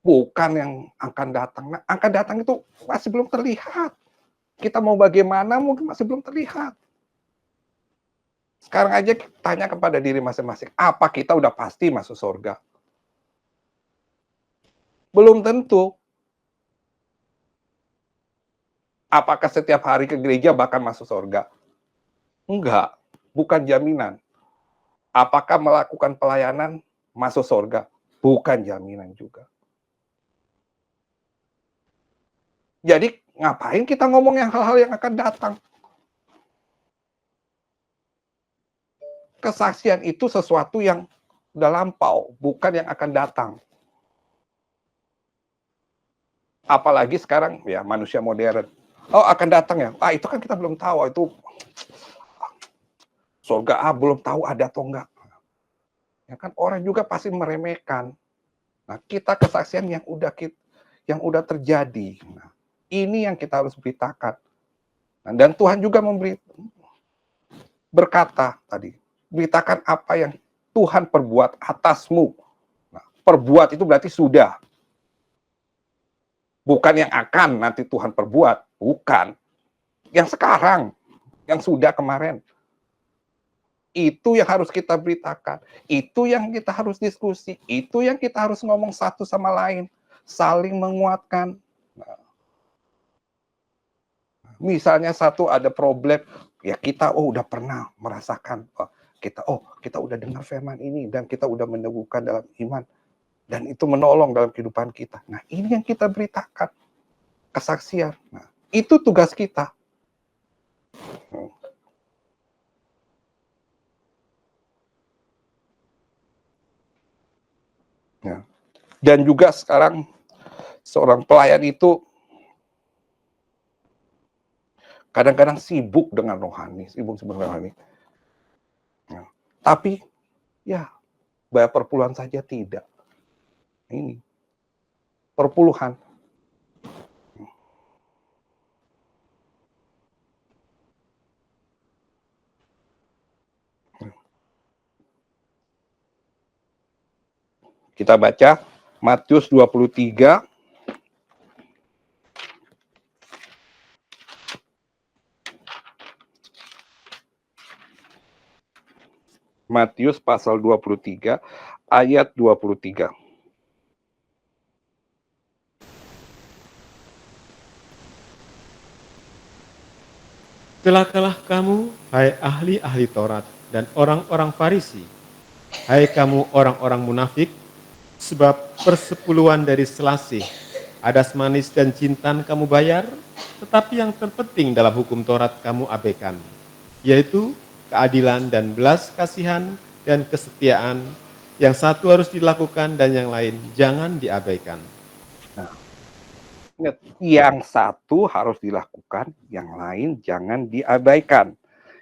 Bukan yang akan datang. Nah, akan datang itu masih belum terlihat. Kita mau bagaimana mungkin masih belum terlihat. Sekarang aja tanya kepada diri masing-masing, apa kita udah pasti masuk surga? Belum tentu. Apakah setiap hari ke gereja bahkan masuk surga? Enggak, bukan jaminan. Apakah melakukan pelayanan masuk surga? Bukan jaminan juga. Jadi ngapain kita ngomong yang hal-hal yang akan datang? Kesaksian itu sesuatu yang udah lampau, bukan yang akan datang. Apalagi sekarang ya manusia modern. Oh akan datang ya? Itu kan kita belum tahu. Itu surga belum tahu ada atau enggak. Ya kan orang juga pasti meremehkan. Nah kita kesaksian yang udah terjadi. Nah, ini yang kita harus beritakan. Nah, dan Tuhan juga berkata tadi, beritakan apa yang Tuhan perbuat atasmu. Nah, perbuat itu berarti sudah. Bukan yang akan nanti Tuhan perbuat, bukan. Yang sekarang, yang sudah kemarin. Itu yang harus kita beritakan. Itu yang kita harus diskusi. Itu yang kita harus ngomong satu sama lain. Saling menguatkan. Nah, misalnya satu ada problem, ya kita udah pernah merasakan. Kita udah dengar firman ini dan kita udah meneguhkan dalam iman. Dan itu menolong dalam kehidupan kita. Nah, ini yang kita beritakan. Kesaksian. Nah, itu tugas kita. Ya. Dan juga sekarang seorang pelayan itu kadang-kadang sibuk dengan rohani, Ya. Tapi ya bayar perpuluhan saja tidak. Ini perpuluhan. Kita baca Matius 23 Matius pasal 23 ayat 23. Celakalah kamu, hai ahli-ahli Taurat dan orang-orang Farisi, hai kamu orang-orang munafik, sebab persepuluhan dari selasih, adas manis dan jintan kamu bayar, tetapi yang terpenting dalam hukum Taurat kamu abaikan, yaitu keadilan dan belas kasihan dan kesetiaan. Yang satu harus dilakukan dan yang lain jangan diabaikan. Ingat, yang satu harus dilakukan, yang lain jangan diabaikan.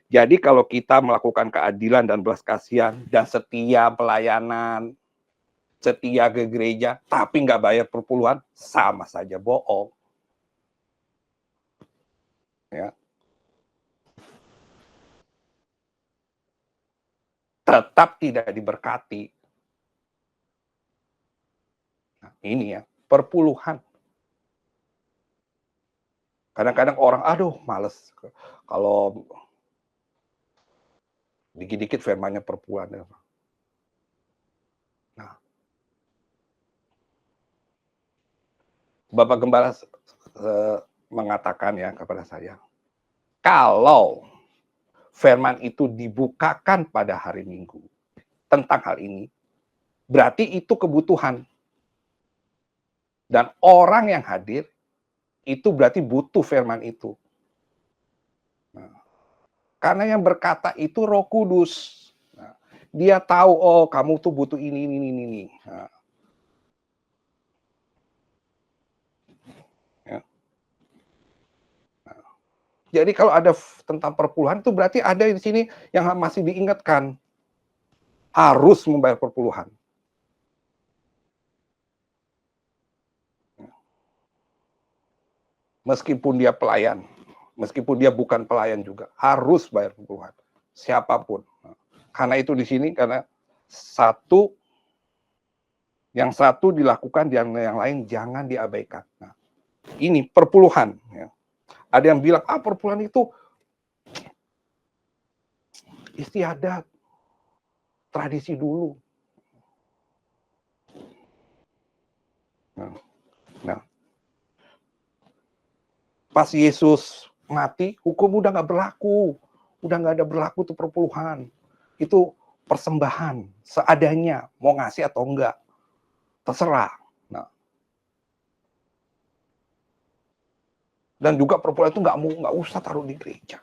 Jadi kalau kita melakukan keadilan dan belas kasihan dan setia pelayanan, setia ke gereja, tapi nggak bayar perpuluhan, sama saja bohong. Ya. Tetap tidak diberkati. Nah, ini ya, perpuluhan. Kadang-kadang orang, aduh males. Kalau dikit-dikit firmannya perpuluhan. Nah, Bapak Gembala mengatakan ya kepada saya, kalau firman itu dibukakan pada hari Minggu tentang hal ini, berarti itu kebutuhan. Dan orang yang hadir, itu berarti butuh firman itu. Nah, karena yang berkata itu Roh Kudus. Nah, dia tahu, oh kamu tuh butuh ini. Nah, ya. Nah, jadi kalau ada tentang perpuluhan, itu berarti ada di sini yang masih diingatkan. Harus membayar perpuluhan. Meskipun dia pelayan, meskipun dia bukan pelayan juga, harus bayar perpuluhan. Siapapun. Karena itu di sini, karena yang satu dilakukan, yang lain jangan diabaikan. Nah, ini perpuluhan. Ya. Ada yang bilang, perpuluhan itu istiadat, tradisi dulu. Nah, pas Yesus mati, hukum udah nggak berlaku. Udah nggak ada berlaku tuh perpuluhan. Itu persembahan, seadanya. Mau ngasih atau enggak. Terserah. Nah. Dan juga perpuluhan itu nggak usah taruh di gereja.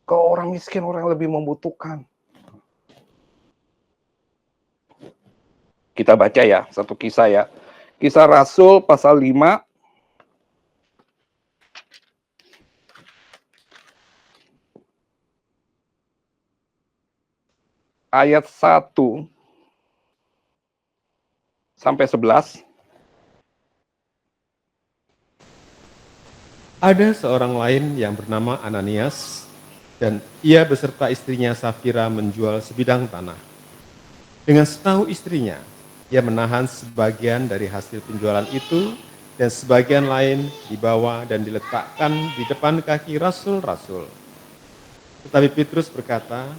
Ke orang miskin, orang yang lebih membutuhkan. Kita baca ya, satu kisah ya. Kisah Rasul pasal 5, ayat 1 sampai 11. Ada seorang lain yang bernama Ananias, dan ia beserta istrinya Safira menjual sebidang tanah. Dengan setahu istrinya, ia menahan sebagian dari hasil penjualan itu, dan sebagian lain dibawa dan diletakkan di depan kaki rasul-rasul. Tetapi Petrus berkata,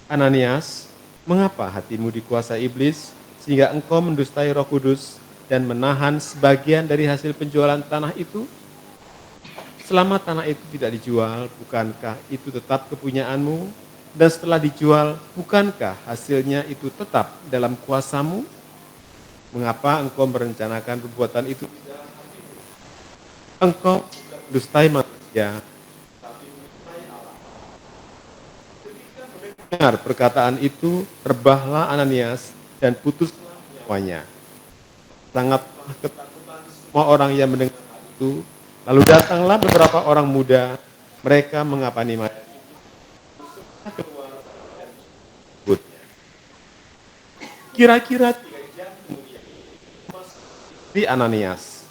Ananias, mengapa hatimu dikuasai iblis, sehingga engkau mendustai Roh Kudus dan menahan sebagian dari hasil penjualan tanah itu? Selama tanah itu tidak dijual, bukankah itu tetap kepunyaanmu? Dan setelah dijual, bukankah hasilnya itu tetap dalam kuasamu? Mengapa engkau merencanakan perbuatan itu? Engkau mendustai manusia, dengar perkataan itu, rebahlah Ananias dan putuslah nyawanya. Sangatlah ketakutan semua orang yang mendengar itu. Lalu datanglah beberapa orang muda, mereka mengapani mayat itu, keluar dan menyebutnya. Kira-kira 3 jam kemudian, di Ananias,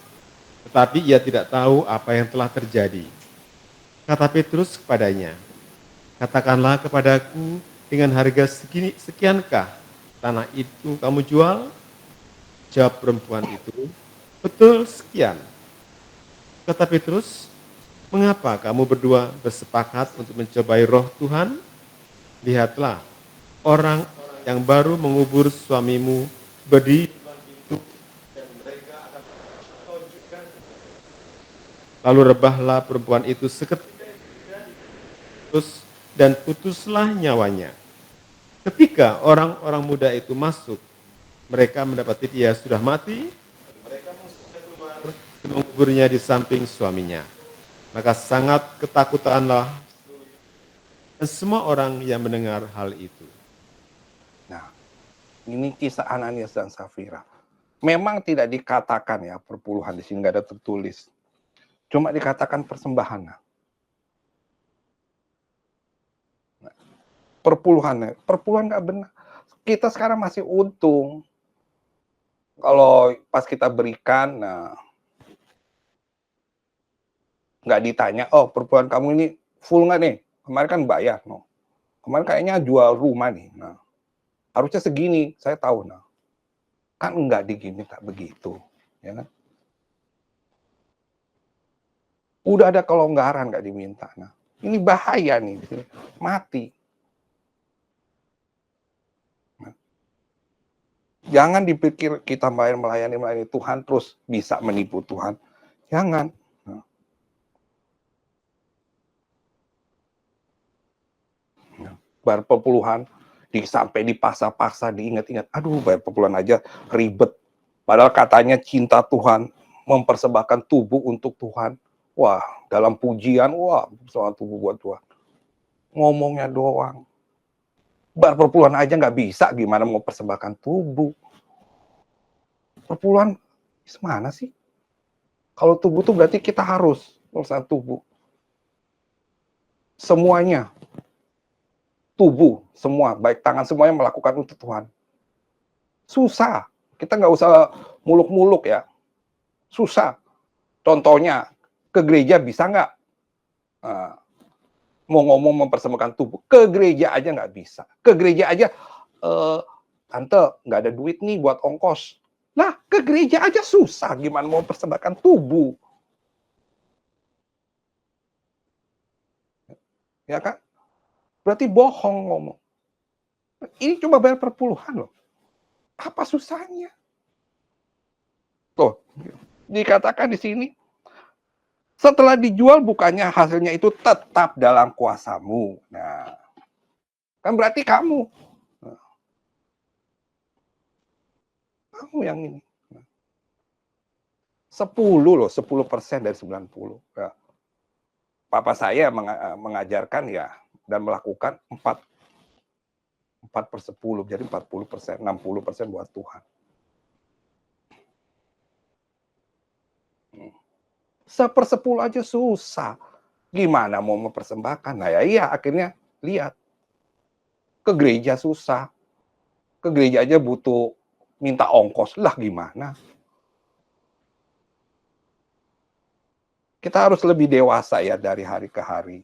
tetapi ia tidak tahu apa yang telah terjadi. Kata Petrus kepadanya, katakanlah kepadaku, dengan harga sekiankah tanah itu kamu jual? Jawab perempuan itu, betul sekian. Kata Petrus, mengapa kamu berdua bersepakat untuk mencobai roh Tuhan? Lihatlah, orang yang baru mengubur suamimu berdiri lalu rebahlah perempuan itu seketika putus dan putuslah nyawanya. Ketika orang-orang muda itu masuk, mereka mendapati dia sudah mati, mereka keluar menguburnya di samping suaminya. Maka sangat ketakutanlah dan semua orang yang mendengar hal itu. Nah, ini kisah Ananias dan Safira. Memang tidak dikatakan ya perpuluhan, di sini nggak ada tertulis. Cuma dikatakan persembahan. Nah, perpuluhan nggak benar. Kita sekarang masih untung. Kalau pas kita berikan, nah nggak ditanya, oh perpuluhan kamu ini full nggak nih? Kemarin kan bayar, no. Kemarin kayaknya jual rumah nih. Nah, harusnya segini, saya tahu. Nah, kan nggak diminta begitu, ya kan? Udah ada kelonggaran nggak diminta. Nah, ini bahaya nih, mati. Nah, jangan dipikir kita melayani Tuhan terus bisa menipu Tuhan. Jangan. Nah, bayar perpuluhan sampai dipaksa-paksa, diingat-ingat. Aduh, bayar perpuluhan aja ribet. Padahal katanya cinta Tuhan, mempersembahkan tubuh untuk Tuhan. Wah, dalam pujian, wah, soal tubuh buat Tuhan. Ngomongnya doang. Bayar perpuluhan aja nggak bisa, gimana mau persembahkan tubuh? Perpuluhan, mana sih? Kalau tubuh tuh berarti kita harus urusan tubuh. Semuanya. Tubuh, semua, baik tangan, semuanya melakukan untuk Tuhan. Susah. Kita nggak usah muluk-muluk ya. Susah. Contohnya, ke gereja bisa nggak? Mau ngomong mempersembahkan tubuh, ke gereja aja nggak bisa. Ke gereja aja, tante nggak ada duit nih buat ongkos. Nah, ke gereja aja susah, gimana mau mempersembahkan tubuh? Ya kan? Berarti bohong ngomong. Ini cuma bayar perpuluhan loh. Apa susahnya? Tuh, dikatakan di sini, setelah dijual bukannya hasilnya itu tetap dalam kuasamu. Nah, kan berarti kamu yang ini. 10 loh, 10% dari 90. Ya. Papa saya mengajarkan ya dan melakukan 4/10, jadi 40%, 60% buat Tuhan. 1/10 aja susah. Gimana mau mempersembahkan? Nah ya iya, akhirnya lihat. Ke gereja susah. Ke gereja aja butuh minta ongkos. Lah gimana? Kita harus lebih dewasa ya dari hari ke hari.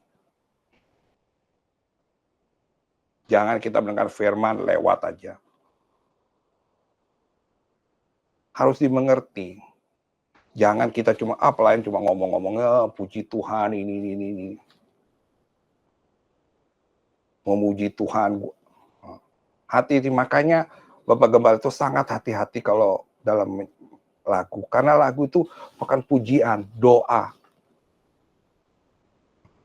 Jangan kita mendengar firman lewat aja. Harus dimengerti. Jangan kita cuma pelayan cuma ngomong-ngomong, puji Tuhan ini. Memuji Tuhan. Hati-hati, makanya Bapak Gembala itu sangat hati-hati kalau dalam lagu. Karena lagu itu bukan pujian, doa.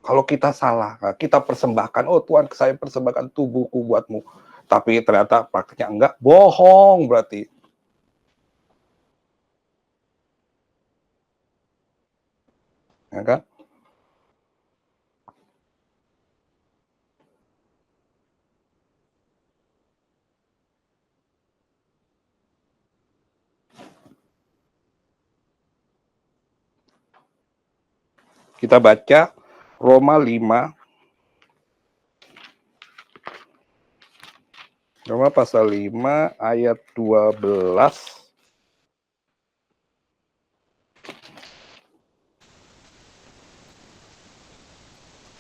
Kalau kita salah, kita persembahkan, oh Tuhan saya persembahkan tubuhku buatmu. Tapi ternyata praktiknya enggak, bohong berarti. Ya kan? Kita baca Roma 5. Roma pasal 5 ayat 12.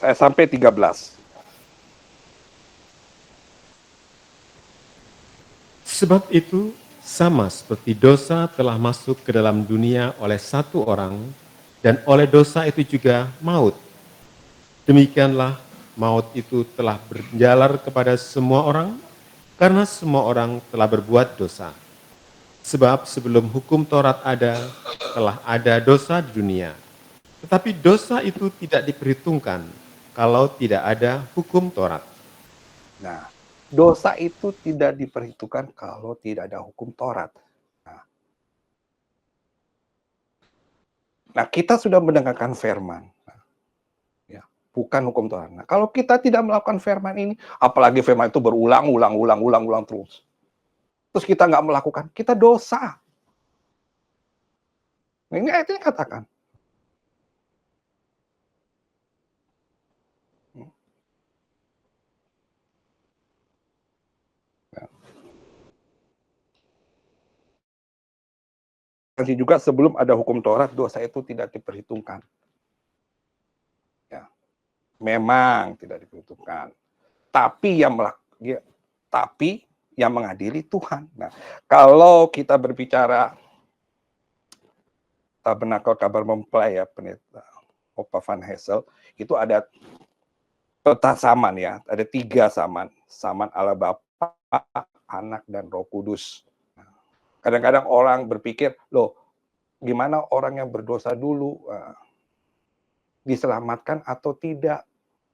Sampai 13. Sebab itu, sama seperti dosa telah masuk ke dalam dunia oleh satu orang, dan oleh dosa itu juga maut. Demikianlah maut itu telah berjalar kepada semua orang, karena semua orang telah berbuat dosa. Sebab sebelum hukum Taurat ada, telah ada dosa di dunia. Tetapi dosa itu tidak diperhitungkan kalau tidak ada hukum Taurat. Nah, dosa itu tidak diperhitungkan kalau tidak ada hukum Taurat. Nah, kita sudah mendengarkan firman. Ya, bukan hukum Taurat. Nah, kalau kita tidak melakukan firman ini, apalagi firman itu berulang terus. Terus kita nggak melakukan, kita dosa. Nah, ini ayatnya katakan. Nanti juga sebelum ada hukum Taurat, dosa itu tidak diperhitungkan. Ya, memang tidak diperhitungkan. Tapi yang mengadili Tuhan. Nah, kalau kita berbicara Tabernakel Kabar Mempelai ya, Pendeta Opa Van Hessel, itu ada peta saman ya, ada 3 saman. Saman Allah Bapa, Anak, dan Roh Kudus. Kadang-kadang orang berpikir, loh, gimana orang yang berdosa dulu diselamatkan atau tidak,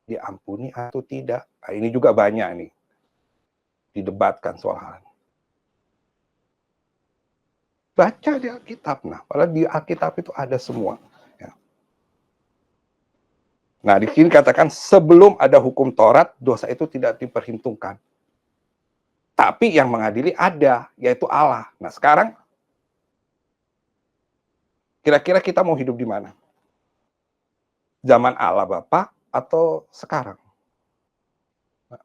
diampuni atau tidak. Nah, ini juga banyak nih didebatkan soal hal ini. Baca di Alkitab, nah, padahal di Alkitab itu ada semua. Ya. Nah, di sini katakan sebelum ada hukum Taurat, dosa itu tidak diperhitungkan. Tapi yang mengadili ada, yaitu Allah. Nah, sekarang kira-kira kita mau hidup di mana? Zaman Allah Bapa atau sekarang? Nah,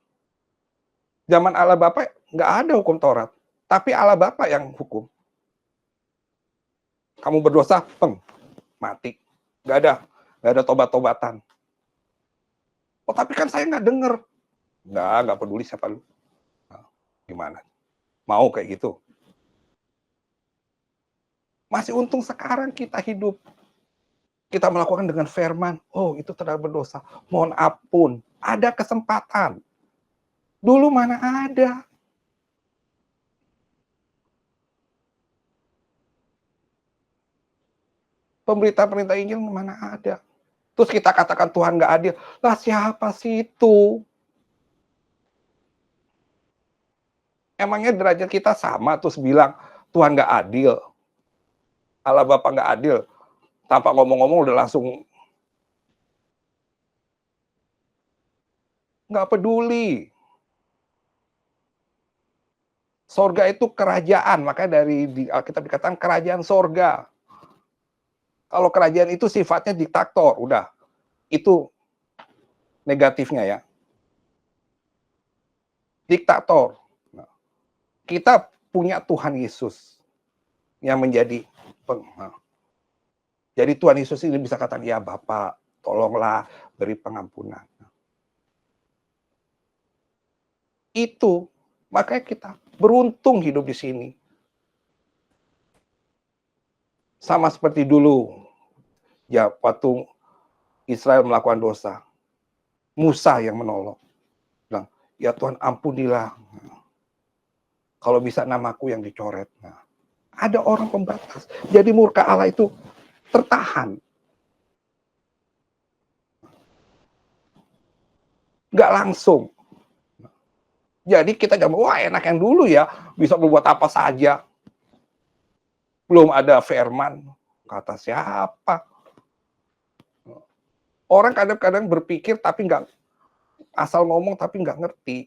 zaman Allah Bapa nggak ada hukum Taurat, tapi Allah Bapa yang hukum. Kamu berdosa, mati. Nggak ada tobat-tobatan. Oh, tapi kan saya nggak denger. Nggak peduli siapa lu. Nah, gimana? Mau kayak gitu? Masih untung sekarang kita hidup. Kita melakukan dengan firman, oh itu telah berdosa. Mohon ampun. Ada kesempatan. Dulu mana ada. Pemberita-pemberita Injil mana ada. Terus kita katakan Tuhan nggak adil. Lah siapa sih itu? Emangnya derajat kita sama terus bilang Tuhan nggak adil. Allah Bapa nggak adil. Tanpa ngomong-ngomong udah langsung nggak peduli. Sorga itu kerajaan, makanya di Alkitab dikatakan kerajaan sorga. Kalau kerajaan itu sifatnya diktator, udah. Itu negatifnya ya. Diktator. Nah, kita punya Tuhan Yesus yang menjadi jadi Tuhan Yesus ini bisa katakan, ya Bapak, tolonglah beri pengampunan. Itu, makanya kita beruntung hidup di sini. Sama seperti dulu, ya waktu Israel melakukan dosa, Musa yang menolong. Bilang, ya Tuhan ampunilah. Kalau bisa namaku yang dicoret. Nah, ada orang pembatas. Jadi murka Allah itu tertahan. Nggak langsung. Jadi kita jangan, wah enak yang dulu ya, bisa berbuat apa saja. Belum ada firman, kata siapa. Orang kadang-kadang berpikir tapi nggak, asal ngomong tapi nggak ngerti.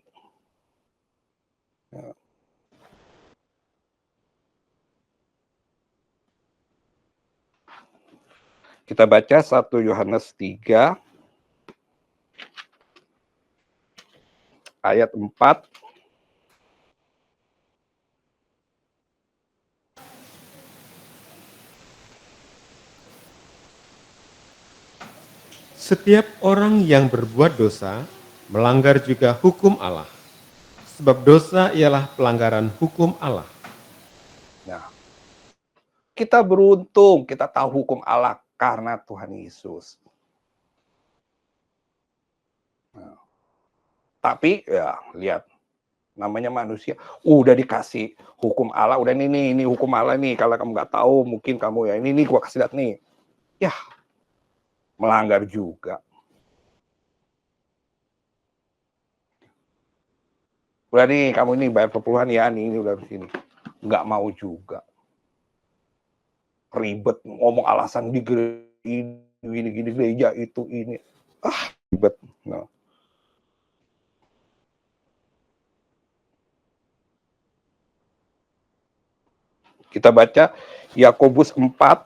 Kita baca 1 Yohanes 3 ayat 4. Setiap orang yang berbuat dosa melanggar juga hukum Allah. Sebab dosa ialah pelanggaran hukum Allah. Nah, kita beruntung, kita tahu hukum Allah karena Tuhan Yesus. Nah, tapi ya lihat, namanya manusia, udah dikasih hukum Allah, udah ini hukum Allah nih, kalau kamu nggak tahu mungkin kamu ya ini gua kasih lihat nih. Ya, melanggar juga. Udah nih, kamu ini bayar perpuluhan ya, nih ini udah di sini. Nggak mau juga. Ribet, ngomong alasan di gini gereja itu ini. Ribet. Nah. Kita baca Yakobus 4.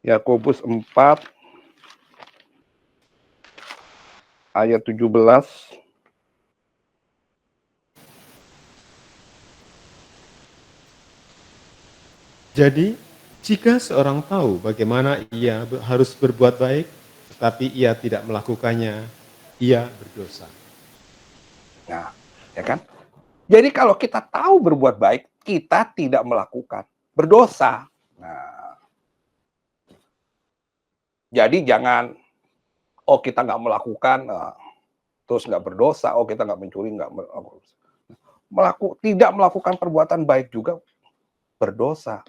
Yakobus 4 ayat 17. Jadi, jika seorang tahu bagaimana ia harus berbuat baik, tetapi ia tidak melakukannya, ia berdosa. Nah, ya kan? Jadi kalau kita tahu berbuat baik, kita tidak melakukan, berdosa. Nah, jadi jangan, oh kita nggak melakukan, terus nggak berdosa, oh kita nggak mencuri, tidak melakukan perbuatan baik juga berdosa.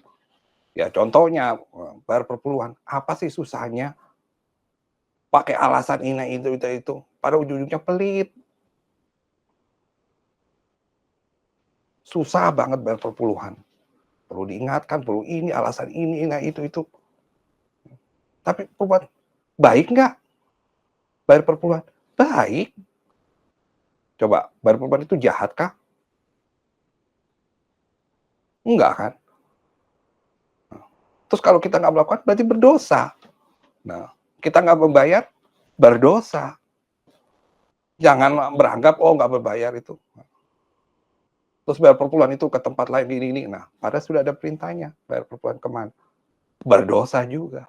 Ya contohnya, bayar perpuluhan, apa sih susahnya? Pakai alasan ini, itu. Pada ujung-ujungnya pelit. Susah banget bayar perpuluhan. Perlu diingatkan, perlu ini, alasan ini, itu. Tapi perbuatan baik nggak? Bayar perpuluhan? Baik. Coba, bayar perpuluhan itu jahat kah? Enggak kan? Terus kalau kita nggak melakukan, berarti berdosa. Nah, kita nggak membayar, berdosa. Jangan beranggap, oh nggak berbayar itu. Terus bayar perpuluhan itu ke tempat lain, ini. Nah, padahal sudah ada perintahnya, bayar perpuluhan kemana? Berdosa juga.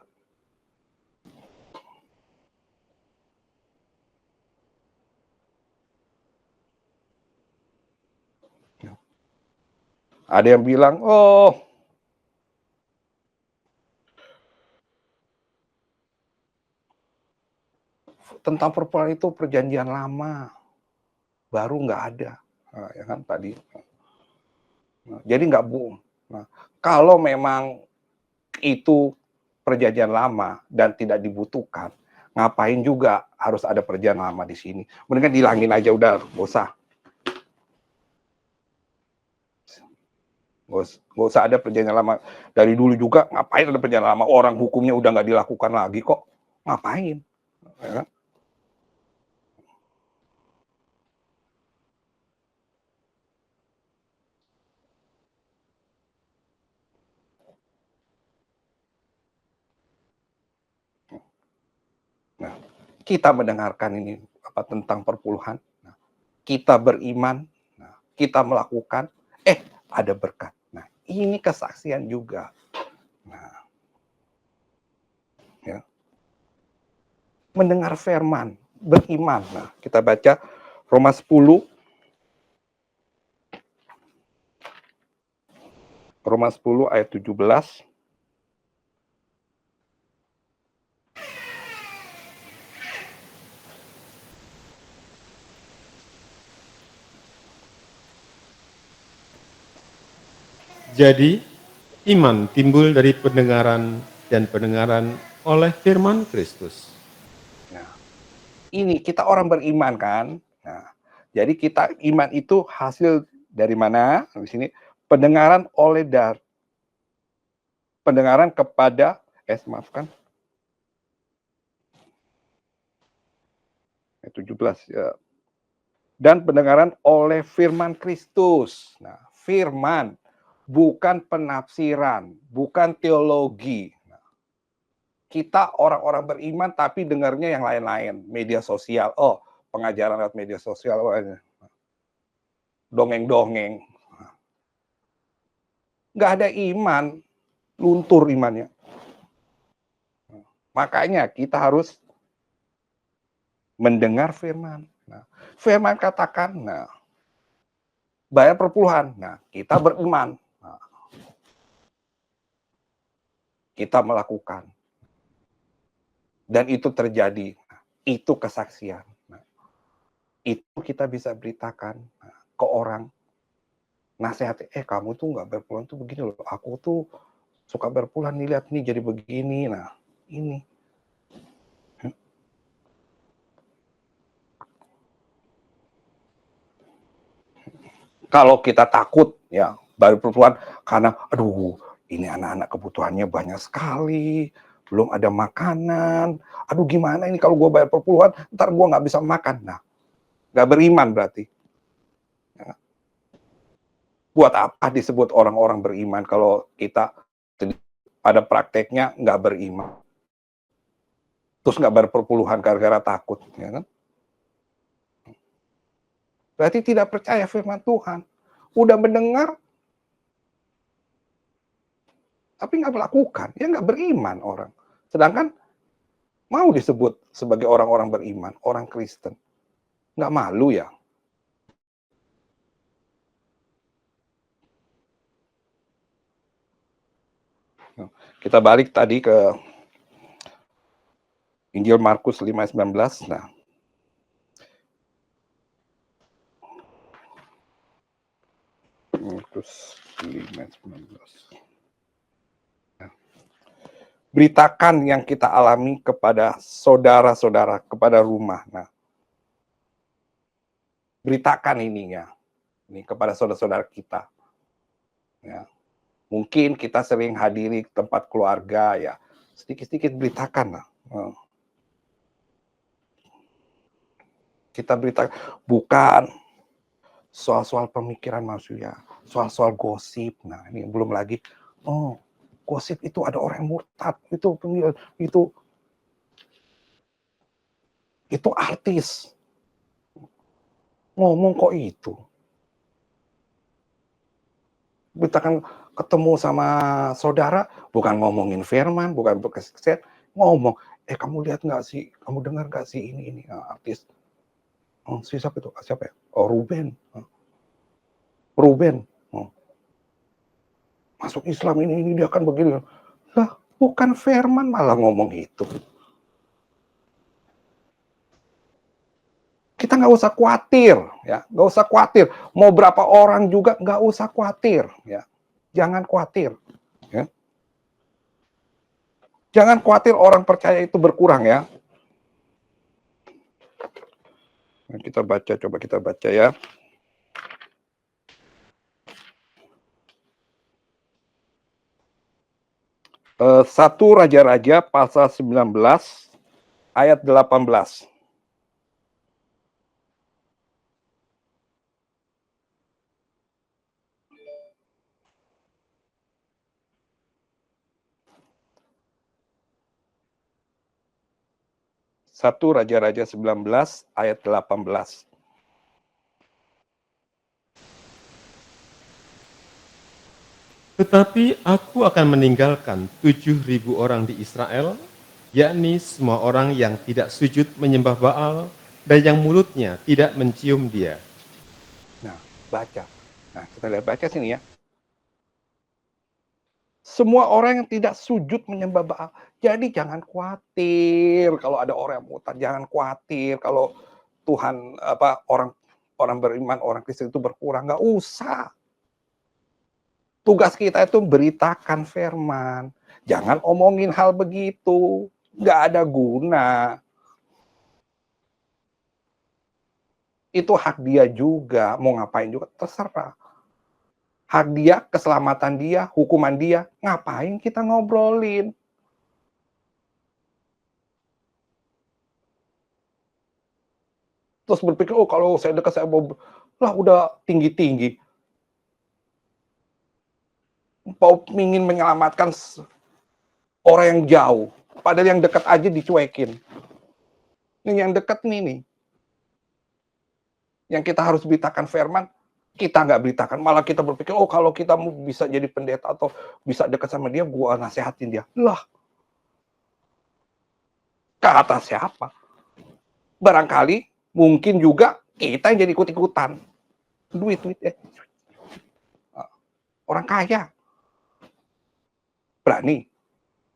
Ada yang bilang, oh, tentang perpuluhan itu perjanjian lama, baru nggak ada. Nah, ya kan tadi. Nah, jadi nggak bohong. Nah, kalau memang itu perjanjian lama dan tidak dibutuhkan, ngapain juga harus ada perjanjian lama di sini? Mendingan dihilangin aja udah, nggak usah. Nggak usah ada perjanjian lama. Dari dulu juga ngapain ada perjanjian lama? Orang hukumnya udah nggak dilakukan lagi kok. Ngapain? Ya kan? Nah, kita mendengarkan ini apa tentang perpuluhan. Nah, kita beriman, nah, kita melakukan, ada berkat. Nah, ini kesaksian juga. Nah, ya. Mendengar firman, beriman. Nah, kita baca Roma 10. Roma 10 ayat 17. Jadi, iman timbul dari pendengaran dan pendengaran oleh firman Kristus. Nah, ini kita orang beriman kan. Nah, jadi kita iman itu hasil dari mana? Di sini pendengaran oleh pendengaran kepada maafkan. Ayat 17 ya. Dan pendengaran oleh firman Kristus. Nah, firman bukan penafsiran, bukan teologi. Nah, kita orang-orang beriman tapi dengarnya yang lain-lain, media sosial. Oh, pengajaran lewat media sosial, dongeng-dongeng. Nggak ada iman, luntur imannya. Makanya kita harus mendengar firman. Nah, firman katakan, nah, bayar perpuluhan. Nah, kita beriman. Nah, kita melakukan. Dan itu terjadi. Nah, itu kesaksian. Nah, itu kita bisa beritakan ke orang. Nasihati, kamu tuh nggak berpulang tuh begini loh. Aku tuh suka berpulang nih, lihat nih jadi begini. Nah, ini. Kalau kita takut ya baru berpulang karena aduh ini anak-anak kebutuhannya banyak sekali, belum ada makanan. Aduh gimana ini kalau gue bayar perpuluhan, ntar gue nggak bisa makan. Nah, nggak beriman berarti. Ya. Buat apa disebut orang-orang beriman kalau kita pada prakteknya nggak beriman? Terus nggak bayar perpuluhan gara-gara takut, ya kan? Berarti tidak percaya firman Tuhan. Udah mendengar, tapi nggak melakukan. Ya nggak beriman orang. Sedangkan mau disebut sebagai orang-orang beriman, orang Kristen. Nggak malu ya? Kita balik tadi ke Injil Markus 5:19. Nah, Markus 5:19. Nah, beritakan yang kita alami kepada saudara-saudara, kepada rumah. Nah, beritakan ininya, ini kepada saudara-saudara kita. Ya. Mungkin kita sering hadiri tempat keluarga ya, sedikit-sedikit beritakan lah. Kita beritakan, bukan soal-soal pemikiran manusia, soal-soal gosip. Nah, ini belum lagi, gosip itu ada orang yang murtad, itu artis. Ngomong kok itu. Beritakan ketemu sama saudara, bukan ngomongin firman, bukan berkeset, ngomong, kamu lihat nggak sih, kamu dengar nggak sih ini artis. Siapa itu? Siapa ya? Ruben. Masuk Islam ini dia akan begini. Lah, bukan firman malah ngomong itu. Kita nggak usah khawatir, ya, nggak usah khawatir. Mau berapa orang juga nggak usah khawatir, ya. Jangan khawatir, ya. Jangan khawatir orang percaya itu berkurang, ya. Nah, kita baca, coba kita baca ya. 1 Raja-Raja pasal 19 ayat 18. 1 Raja-Raja 19 ayat 18. Tetapi aku akan meninggalkan 7.000 orang di Israel, yakni semua orang yang tidak sujud menyembah Baal dan yang mulutnya tidak mencium dia. Nah, baca. Nah, kita lihat baca sini ya. Semua orang yang tidak sujud menyembah Baal. Jadi jangan khawatir kalau ada orang yang murtad, jangan khawatir kalau Tuhan orang beriman, orang Kristen itu berkurang, nggak usah. Tugas kita itu beritakan firman. Jangan omongin hal begitu. Nggak ada guna. Itu hak dia juga. Mau ngapain juga, terserah. Hak dia, keselamatan dia, hukuman dia. Ngapain kita ngobrolin? Terus berpikir, kalau saya dekat, saya mau... Lah, udah tinggi-tinggi. Mau ingin menyelamatkan orang yang jauh, padahal yang dekat aja dicuekin. Ini yang dekat nih. Yang kita harus beritakan firman, kita nggak beritakan. Malah kita berpikir, kalau kita bisa jadi pendeta atau bisa dekat sama dia, gua nasihatin dia. Lah, kata siapa? Barangkali, mungkin juga kita yang jadi ikut-ikutan. Duit. Orang kaya. Berani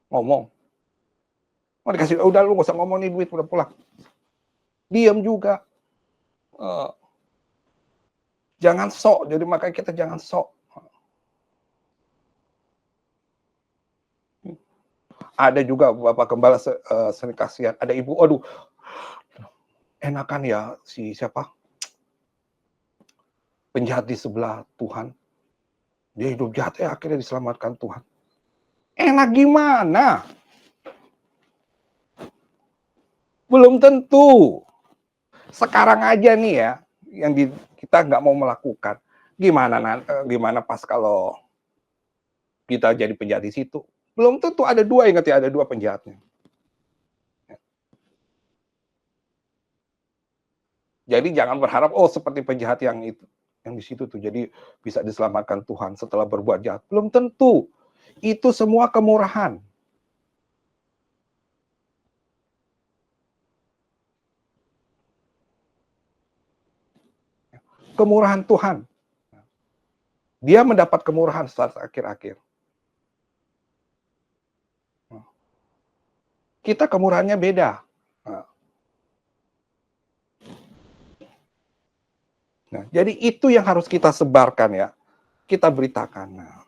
ngomong. Mau dikasih, udah lu gak usah ngomong nih, duit udah pulang. Diam juga. Eh, jangan sok, jadi makanya kita jangan sok. Ada juga Bapak Gembala sering kasihan, ada ibu, aduh, enakan ya si siapa? Penjahat di sebelah Tuhan. Dia hidup jahat, akhirnya diselamatkan Tuhan. Enak gimana? Belum tentu. Sekarang aja nih ya, yang kita nggak mau melakukan. Gimana pas kalau kita jadi penjahat di situ? Belum tentu, ada dua, ingat ya, ada dua penjahatnya. Jadi jangan berharap seperti penjahat yang itu, yang di situ tuh, jadi bisa diselamatkan Tuhan setelah berbuat jahat. Belum tentu. Itu semua kemurahan. Kemurahan Tuhan. Dia mendapat kemurahan saat akhir-akhir. Kita kemurahannya beda. Nah, jadi itu yang harus kita sebarkan ya. Kita beritakan.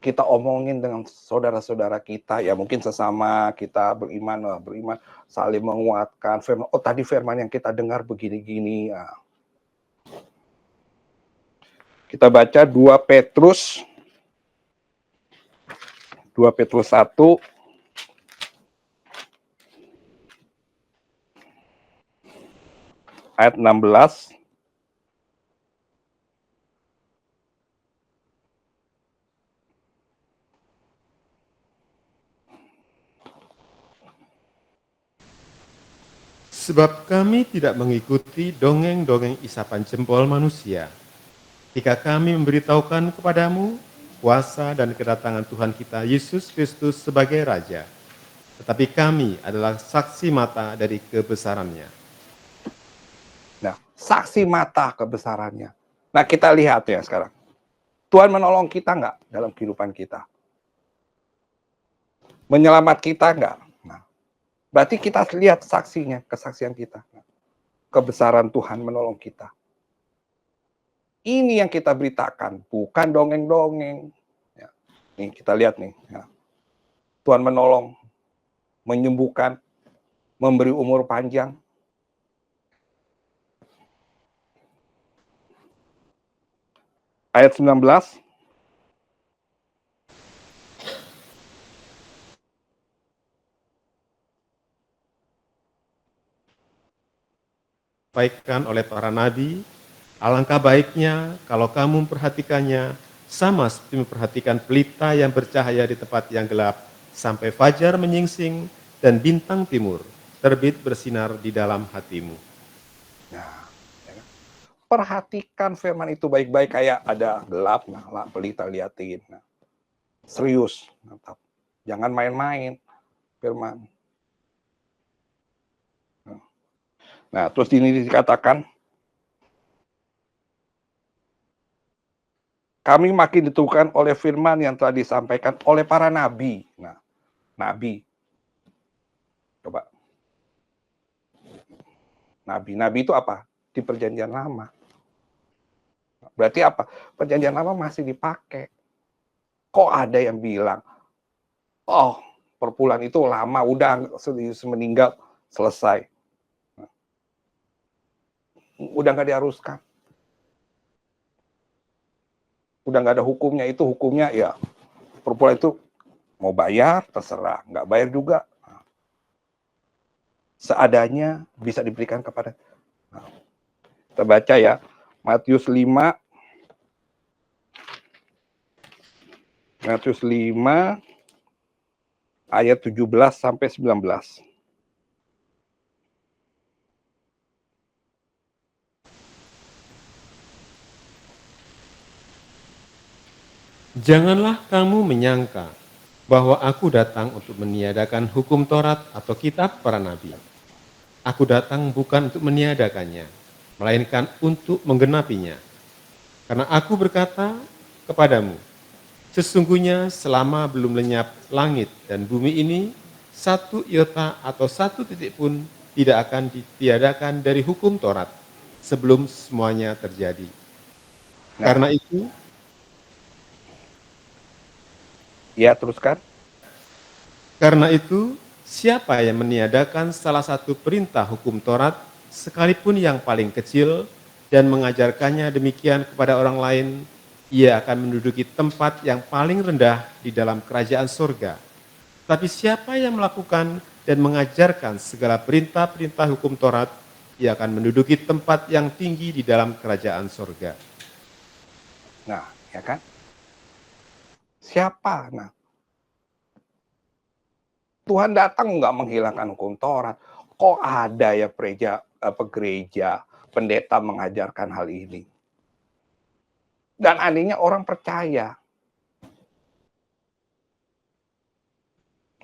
Kita omongin dengan saudara-saudara kita, ya mungkin sesama kita beriman, saling menguatkan. Firman, tadi firman yang kita dengar begini-gini. Nah. Kita baca 2 Petrus 1 ayat 16. Sebab kami tidak mengikuti dongeng-dongeng isapan jempol manusia. Ketika kami memberitahukan kepadamu kuasa dan kedatangan Tuhan kita Yesus Kristus sebagai Raja. Tetapi kami adalah saksi mata dari kebesarannya. Nah, saksi mata kebesarannya. Nah, kita lihat ya sekarang. Tuhan menolong kita nggak dalam kehidupan kita? Menyelamat kita nggak? Berarti kita lihat saksinya, kesaksian kita. Kebesaran Tuhan menolong kita. Ini yang kita beritakan, bukan dongeng-dongeng. Ya. Nih kita lihat nih. Ya. Tuhan menolong, menyembuhkan, memberi umur panjang. Ayat 19. Disampaikan oleh para nabi, alangkah baiknya kalau kamu memperhatikannya sama seperti memperhatikan pelita yang bercahaya di tempat yang gelap sampai fajar menyingsing dan bintang timur terbit bersinar di dalam hatimu. Nah, perhatikan firman itu baik-baik, kayak ada gelap, pelita liatin. Serius, mantap. Jangan main-main firman. Nah, terus ini dikatakan, kami makin diteguhkan oleh firman yang telah disampaikan oleh para nabi. Nah, nabi. Coba. Nabi itu apa? Di perjanjian lama. Berarti apa? Perjanjian lama masih dipakai. Kok ada yang bilang, perpuluhan itu lama, udah meninggal, selesai. Udah nggak diharuskan. Udah nggak ada hukumnya, itu hukumnya ya perpuluhan itu mau bayar terserah, nggak bayar juga seadanya bisa diberikan kepada. Kita baca ya, Matius 5 ayat 17 sampai 19. Janganlah kamu menyangka bahwa aku datang untuk meniadakan hukum Taurat atau kitab para nabi. Aku datang bukan untuk meniadakannya, melainkan untuk menggenapinya. Karena aku berkata kepadamu, sesungguhnya selama belum lenyap langit dan bumi ini, satu iota atau satu titik pun tidak akan ditiadakan dari hukum Taurat sebelum semuanya terjadi. Nah, Karena itu, ya teruskan. Karena itu, siapa yang meniadakan salah satu perintah hukum Taurat, sekalipun yang paling kecil, dan mengajarkannya demikian kepada orang lain, ia akan menduduki tempat yang paling rendah di dalam kerajaan surga. Tapi siapa yang melakukan dan mengajarkan segala perintah-perintah hukum Taurat, ia akan menduduki tempat yang tinggi di dalam kerajaan surga. Nah, ya kan? Siapa? Nah, Tuhan datang nggak menghilangkan hukum Taurat. Kok ada ya gereja, pendeta mengajarkan hal ini? Dan anehnya orang percaya.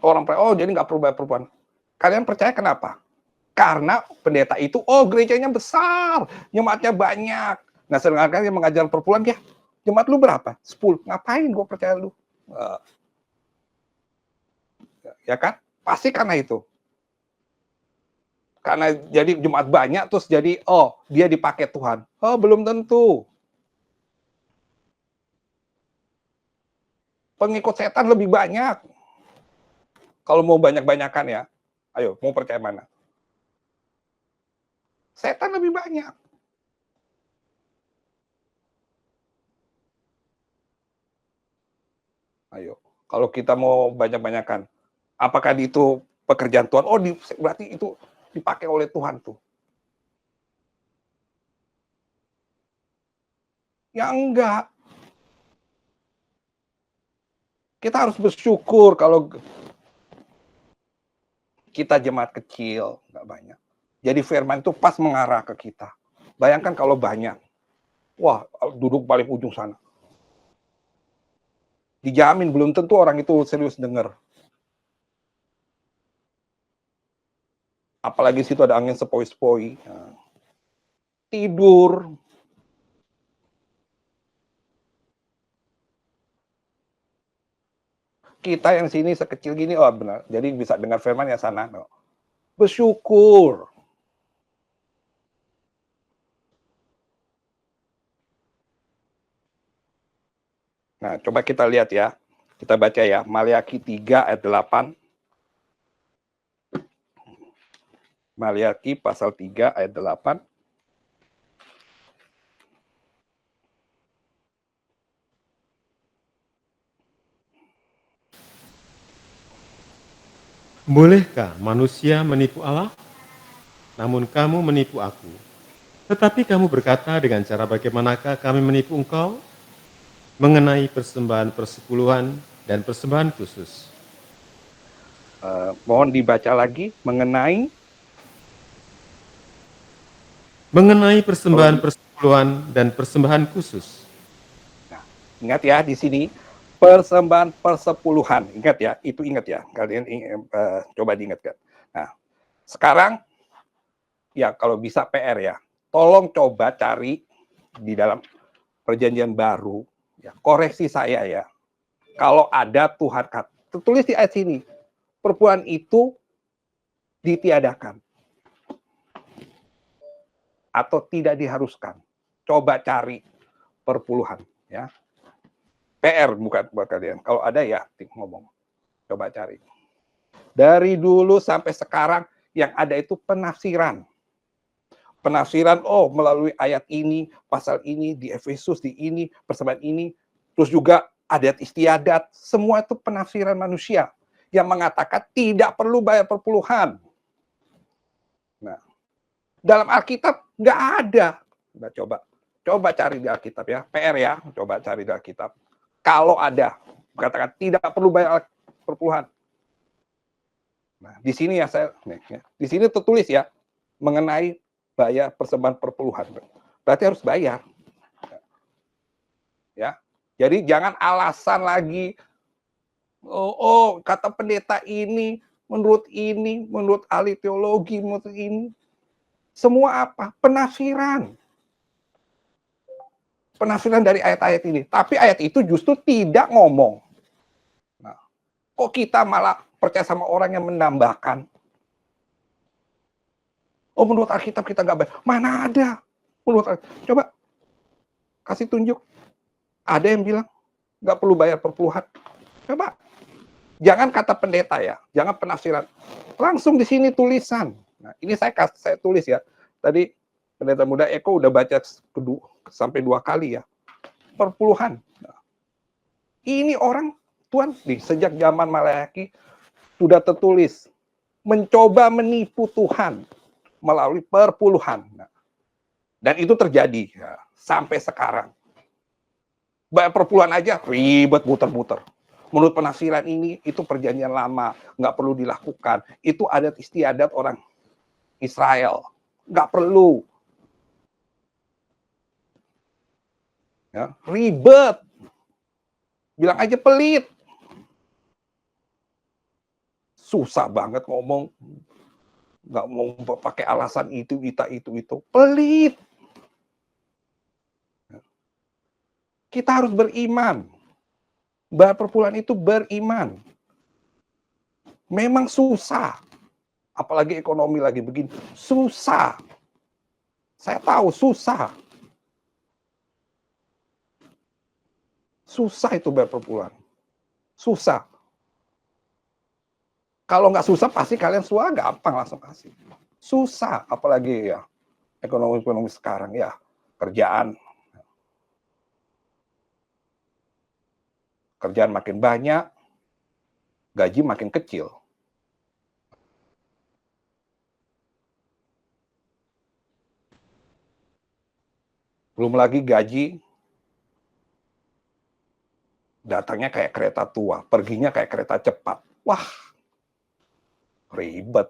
Orang percaya, oh jadi nggak perlu bayar perubahan. Kalian percaya kenapa? Karena pendeta itu, oh gerejanya besar, jemaatnya banyak. Nah sedangkan yang mengajar perpuluhan, ya jemaat lu berapa? 10. Ngapain gue percaya lu? Ya kan? Pasti karena itu. Karena jadi jemaat banyak, terus jadi, oh dia dipakai Tuhan. Oh belum tentu. Pengikut setan lebih banyak. Kalau mau banyak-banyakan ya, ayo mau percaya mana? Setan lebih banyak. Ayo, kalau kita mau banyak-banyakan, apakah itu pekerjaan Tuhan? Oh, berarti itu dipakai oleh Tuhan tuh. Ya enggak. Kita harus bersyukur kalau kita jemaat kecil, enggak banyak. Jadi firman itu pas mengarah ke kita. Bayangkan kalau banyak. Wah, duduk paling ujung sana. Dijamin belum tentu orang itu serius dengar. Apalagi situ ada angin sepoi-sepoi. Nah, tidur. Kita yang sini sekecil gini, oh benar. Jadi bisa dengar firman ya sana. No. Bersyukur. Nah, coba kita lihat ya. Kita baca ya, Maliaki 3 ayat 8. Maliaki pasal 3 ayat 8. Bolehkah manusia menipu Allah? Namun kamu menipu aku. Tetapi kamu berkata, dengan cara bagaimanakah kami menipu engkau? Mengenai persembahan persepuluhan dan persembahan khusus. Mohon dibaca lagi mengenai Persembahan persepuluhan dan persembahan khusus. Nah, ingat ya di sini persembahan persepuluhan. Ingat ya, itu ingat ya. Kalian coba diingatkan. Nah, sekarang ya kalau bisa PR ya. Tolong coba cari di dalam perjanjian baru ya, koreksi saya ya. Kalau ada Tuhan tertulis di ayat sini, perpuluhan itu ditiadakan atau tidak diharuskan. Coba cari perpuluhan ya. PR bukan buat kalian. Kalau ada ya ngomong. Coba cari. Dari dulu sampai sekarang yang ada itu penafsiran. Penafsiran, oh melalui ayat ini, pasal ini, di Efesus, di ini, persembahan ini. Terus juga adat istiadat. Semua itu penafsiran manusia yang mengatakan tidak perlu bayar perpuluhan. Nah, dalam Alkitab nggak ada. Nah, coba cari di Alkitab ya. PR ya, coba cari di Alkitab. Kalau ada, katakan tidak perlu bayar perpuluhan. Nah, di sini ya di sini tertulis ya mengenai bayar persembahan perpuluhan. Berarti harus bayar. Ya. Jadi jangan alasan lagi kata pendeta ini, menurut ahli teologi, menurut ini. Semua apa? Penafsiran. Penafsiran dari ayat-ayat ini. Tapi ayat itu justru tidak ngomong. Nah, kok kita malah percaya sama orang yang menambahkan. Oh, menurut Alkitab kita nggak bayar. Mana ada? Menurut Alkitab. Coba kasih tunjuk. Ada yang bilang nggak perlu bayar perpuluhan. Coba. Jangan kata pendeta ya. Jangan penafsiran. Langsung di sini tulisan. Nah, ini saya tulis ya. Tadi pendeta muda Eko udah baca sampai 2 kali ya. Perpuluhan. Nah, ini orang, Tuhan, sejak zaman Maleakhi sudah tertulis. Mencoba menipu Tuhan melalui perpuluhan. Nah, dan itu terjadi ya, sampai sekarang. Bayar perpuluhan aja ribet muter-muter. Menurut penafsiran ini, itu perjanjian lama, nggak perlu dilakukan. Itu adat istiadat orang Israel, nggak perlu. Ya, ribet. Bilang aja pelit. Susah banget ngomong. Nggak mau pakai alasan itu. Pelit. Kita harus beriman. Bayar perpuluhan itu beriman. Memang susah. Apalagi ekonomi lagi begini. Susah. Saya tahu susah. Susah itu bayar perpuluhan. Susah. Kalau nggak susah, pasti kalian semua gampang langsung kasih. Susah, apalagi ya ekonomi sekarang ya, kerjaan makin banyak, gaji makin kecil. Belum lagi gaji datangnya kayak kereta tua, perginya kayak kereta cepat. Wah, ribet.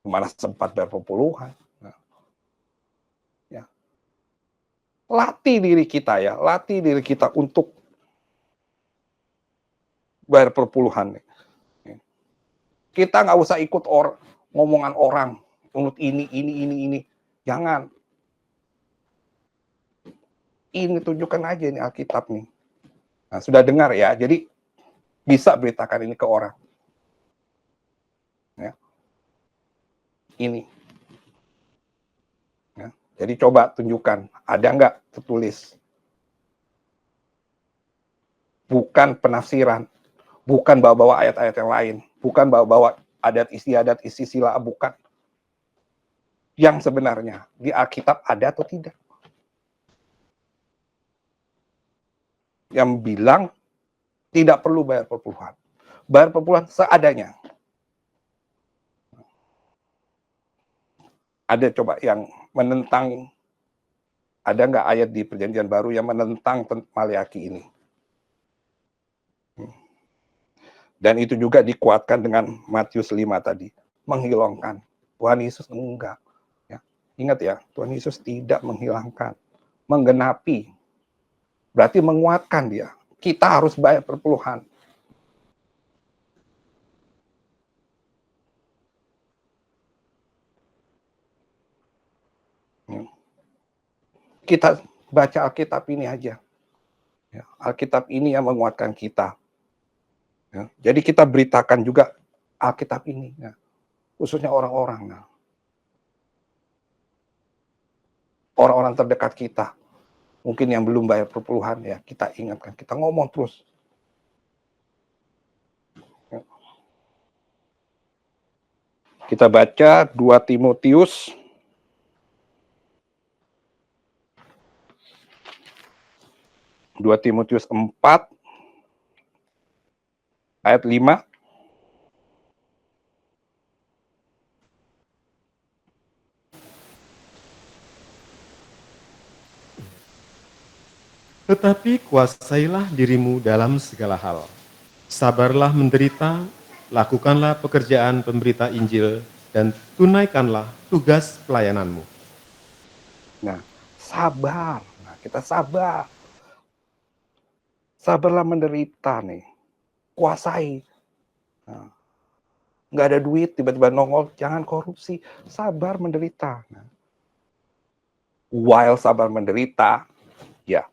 Mana sempat bayar perpuluhan. Nah, ya. Latih diri kita untuk bayar perpuluhan. Kita nggak usah ikut ngomongan orang, menurut ini. Jangan. Ini tunjukkan aja ini Alkitab nih. Nah, sudah dengar ya, jadi bisa beritakan ini ke orang. Ya. Ini. Ya. Jadi coba tunjukkan, ada nggak tertulis? Bukan penafsiran, bukan bawa-bawa ayat-ayat yang lain, bukan bawa-bawa adat istiadat, isi sila, bukan. Yang sebenarnya di Alkitab ada atau tidak? Yang bilang tidak perlu bayar perpuluhan. Bayar perpuluhan seadanya. Ada coba yang menentang, ada nggak ayat di perjanjian baru yang menentang Maleakhi ini? Dan itu juga dikuatkan dengan Matius 5 tadi. Menghilangkan. Tuhan Yesus enggak. Ya. Ingat ya, Tuhan Yesus tidak menghilangkan. Menggenapi. Berarti menguatkan dia. Kita harus bayar perpuluhan. Kita baca Alkitab ini aja. Ya, Alkitab ini yang menguatkan kita. Ya, jadi kita beritakan juga Alkitab ini. Ya, khususnya orang-orang. Nah. Orang-orang terdekat kita. Mungkin yang belum bayar perpuluhan, ya kita ingatkan, kita ngomong terus. Kita baca 2 Timotius (2 Timotius 4 ayat 5). Tetapi kuasailah dirimu dalam segala hal. Sabarlah menderita, lakukanlah pekerjaan pemberita Injil, dan tunaikanlah tugas pelayananmu. Nah, sabar. Nah, kita sabar. Sabarlah menderita nih. Kuasai. Nah, nggak ada duit, tiba-tiba nongol, jangan korupsi. Sabar menderita. Nah, while sabar menderita, ya,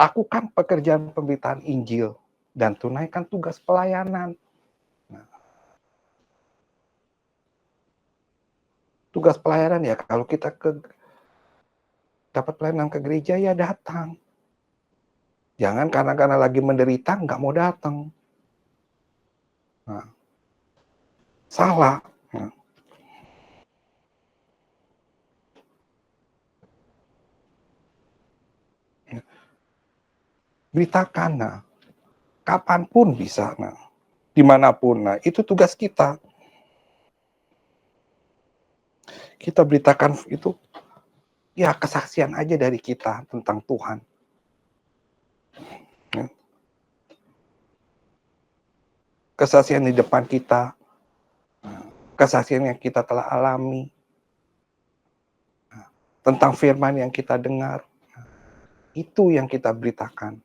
lakukan pekerjaan pemberitaan Injil dan tunaikan tugas pelayanan. Nah, tugas pelayanan ya kalau kita dapat pelayanan ke gereja ya datang. Jangan karena lagi menderita nggak mau datang. Nah, salah. Nah. Beritakan, nah, kapanpun bisa, nah, dimanapun, nah, itu tugas kita. Kita beritakan itu, ya kesaksian aja dari kita tentang Tuhan. Ya. Kesaksian di depan kita, kesaksian yang kita telah alami, tentang firman yang kita dengar, itu yang kita beritakan.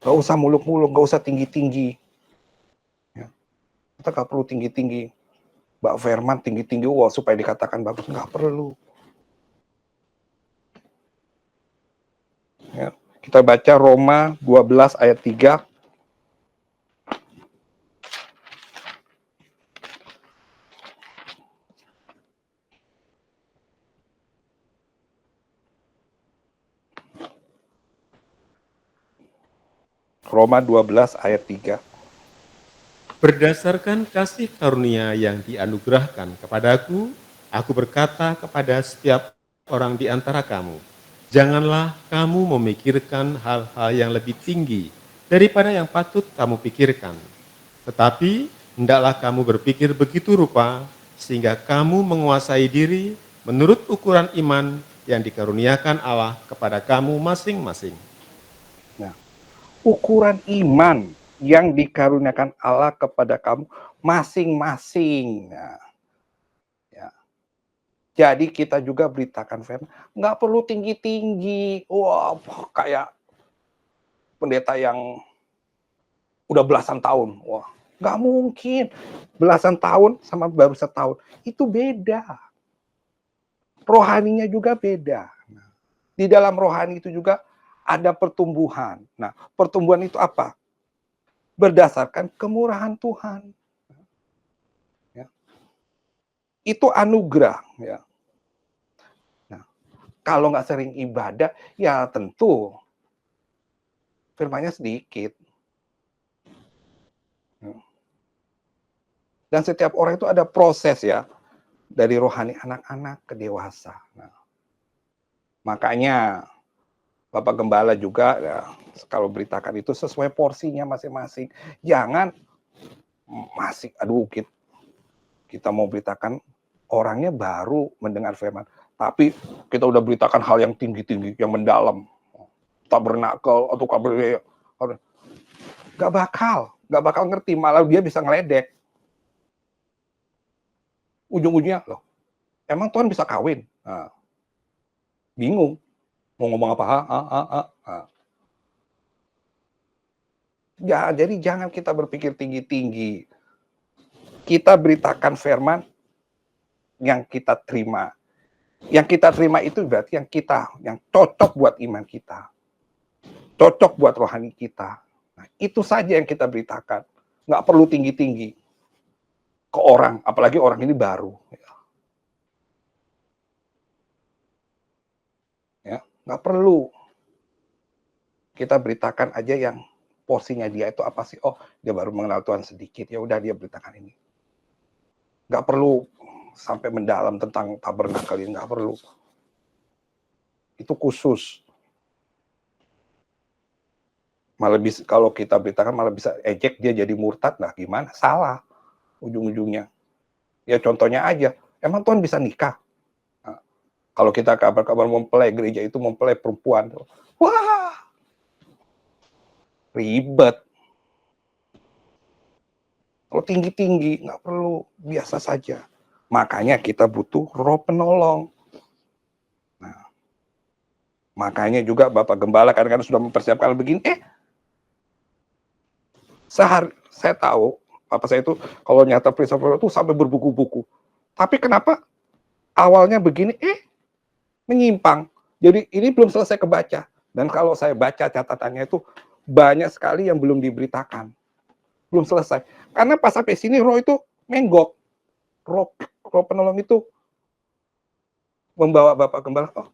Gak usah muluk-muluk, gak usah tinggi-tinggi. Ya. Kita gak perlu tinggi-tinggi. Mbak Firman tinggi-tinggi, wah supaya dikatakan bagus, gak perlu. Ya. Kita baca Roma 12 ayat 3. Roma 12 ayat 3. Berdasarkan kasih karunia yang dianugerahkan kepadaku, aku berkata kepada setiap orang di antara kamu, janganlah kamu memikirkan hal-hal yang lebih tinggi daripada yang patut kamu pikirkan. Tetapi, hendaklah kamu berpikir begitu rupa, sehingga kamu menguasai diri menurut ukuran iman yang dikaruniakan Allah kepada kamu masing-masing. Nah, ukuran iman yang dikaruniakan Allah kepada kamu masing-masing. Nah, ya. Jadi kita juga beritakan firman, nggak perlu tinggi-tinggi. Wah, kayak pendeta yang udah belasan tahun. Wah, nggak mungkin. Belasan tahun sama baru setahun. Itu beda. Rohaninya juga beda. Nah, di dalam rohani itu juga ada pertumbuhan. Nah, pertumbuhan itu apa? Berdasarkan kemurahan Tuhan. Ya. Itu anugerah. Ya. Nah, kalau nggak sering ibadah, ya tentu firmannya sedikit. Dan setiap orang itu ada proses ya, dari rohani anak-anak ke dewasa. Nah, makanya Bapak Gembala juga ya, kalau beritakan itu sesuai porsinya masing-masing. Jangan masih, aduh kita mau beritakan orangnya baru mendengar firman. Tapi kita udah beritakan hal yang tinggi-tinggi, yang mendalam. Tabernakel atau kabar, gak bakal ngerti, malah dia bisa ngeledek. Ujung-ujungnya, loh, emang Tuhan bisa kawin? Nah, bingung. Mau ngomong apa? Ya, jadi jangan kita berpikir tinggi-tinggi. Kita beritakan firman yang kita terima. Yang kita terima itu berarti yang cocok buat iman kita. Cocok buat rohani kita. Nah, itu saja yang kita beritakan. Nggak perlu tinggi-tinggi ke orang, apalagi orang ini baru. Ya, nggak perlu. Kita beritakan aja yang porsinya dia itu apa sih? Oh, dia baru mengenal Tuhan sedikit. Ya udah dia beritakan ini. Nggak perlu sampai mendalam tentang tabernakel ini, nggak perlu. Itu khusus. Malah bisa, kalau kita beritakan malah bisa ejek dia jadi murtad. Nah gimana? Salah ujung-ujungnya. Ya contohnya aja, emang Tuhan bisa nikah? Nah, kalau kita kabar-kabar mempelai, gereja itu mempelai perempuan. Wah, ribet. Kalau tinggi-tinggi, nggak perlu, biasa saja. Makanya kita butuh roh penolong. Nah, makanya juga Bapak Gembala kadang-kadang sudah mempersiapkan begini, saya tahu, Bapak saya itu kalau nyata prinsip itu sampai berbuku-buku. Tapi kenapa awalnya begini, menyimpang. Jadi ini belum selesai kebaca. Dan kalau saya baca catatannya itu banyak sekali yang belum diberitakan. Belum selesai. Karena pas sampai sini roh itu menggok. Roh penolong itu membawa Bapak Gembala, oh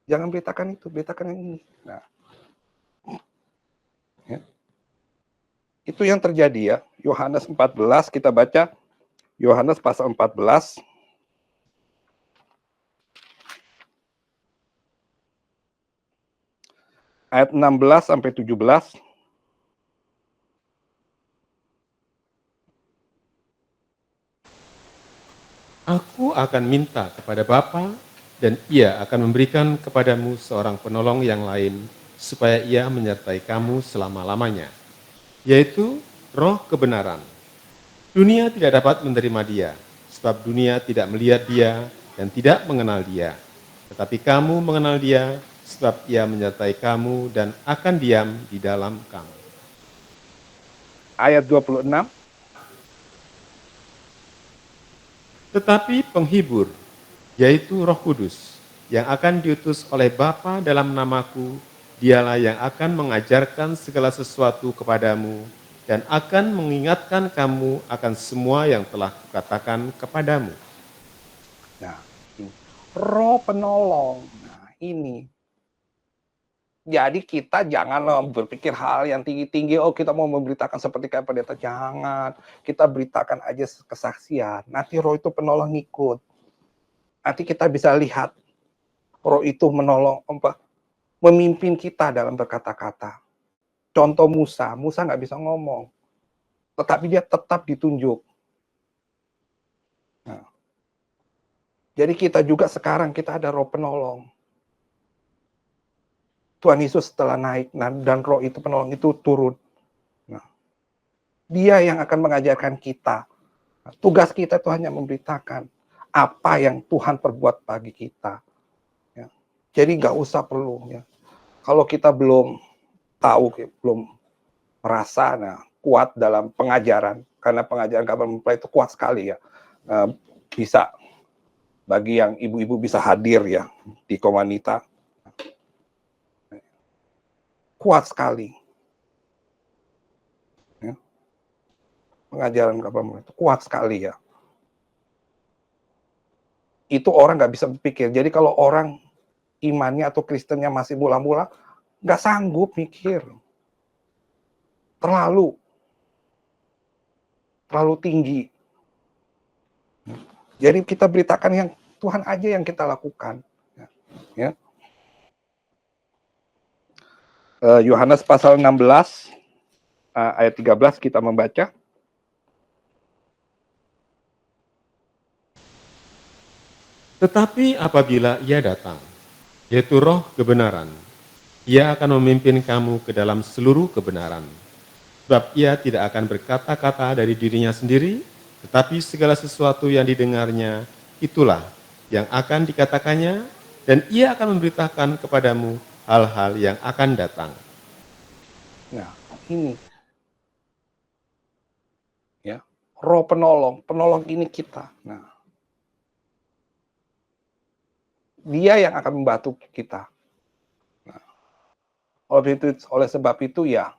jangan beritakan itu, beritakan yang ini. Nah, ya. Itu yang terjadi ya. Yohanes 14 kita baca, Yohanes pasal 14 ayat 16 sampai 17. Aku akan minta kepada Bapa, dan Ia akan memberikan kepadamu seorang penolong yang lain, supaya Ia menyertai kamu selama-lamanya, yaitu Roh kebenaran. Dunia tidak dapat menerima Dia, sebab dunia tidak melihat Dia dan tidak mengenal Dia. Tetapi kamu mengenal Dia, sebab Ia menyertai kamu dan akan diam di dalam kamu. Ayat 26. Tetapi penghibur, yaitu Roh Kudus, yang akan diutus oleh Bapa dalam namaku, Dialah yang akan mengajarkan segala sesuatu kepadamu dan akan mengingatkan kamu akan semua yang telah kukatakan kepadamu. Nah, ini. Roh penolong. Nah, ini. Jadi kita jangan berpikir hal yang tinggi-tinggi, oh kita mau memberitakan seperti kayak pendeta, jangan. Kita beritakan aja kesaksian. Nanti roh itu penolong ikut. Nanti kita bisa lihat roh itu menolong, memimpin kita dalam berkata-kata. Contoh Musa nggak bisa ngomong, tetapi dia tetap ditunjuk. Nah, jadi kita juga sekarang kita ada roh penolong. Tuhan Yesus setelah naik dan roh itu penolong itu turun. Nah, dia yang akan mengajarkan kita. Nah, tugas kita itu hanya memberitakan apa yang Tuhan perbuat bagi kita. Ya. Jadi nggak usah perlu. Ya. Kalau kita belum tahu, belum merasa kuat dalam pengajaran, karena pengajaran kabar mempelai itu kuat sekali ya. Bisa bagi yang ibu-ibu bisa hadir ya di Komanita. Kuat sekali. Ya. Pengajaran kabar mempelai itu kuat sekali ya. Itu orang nggak bisa berpikir. Jadi kalau orang imannya atau Kristennya masih mula-mula, nggak sanggup mikir. Terlalu tinggi. Jadi kita beritakan yang Tuhan aja yang kita lakukan. Ya. Yohanes pasal 16 ayat 13 kita membaca. Tetapi apabila Ia datang, yaitu Roh kebenaran, Ia akan memimpin kamu ke dalam seluruh kebenaran. Sebab Ia tidak akan berkata-kata dari dirinya sendiri, tetapi segala sesuatu yang didengarnya, itulah yang akan dikatakannya, dan Ia akan memberitakan kepadamu hal-hal yang akan datang. Nah, ini. Ya, roh penolong ini kita. Nah, dia yang akan membantu kita. Nah, oleh sebab itu ya,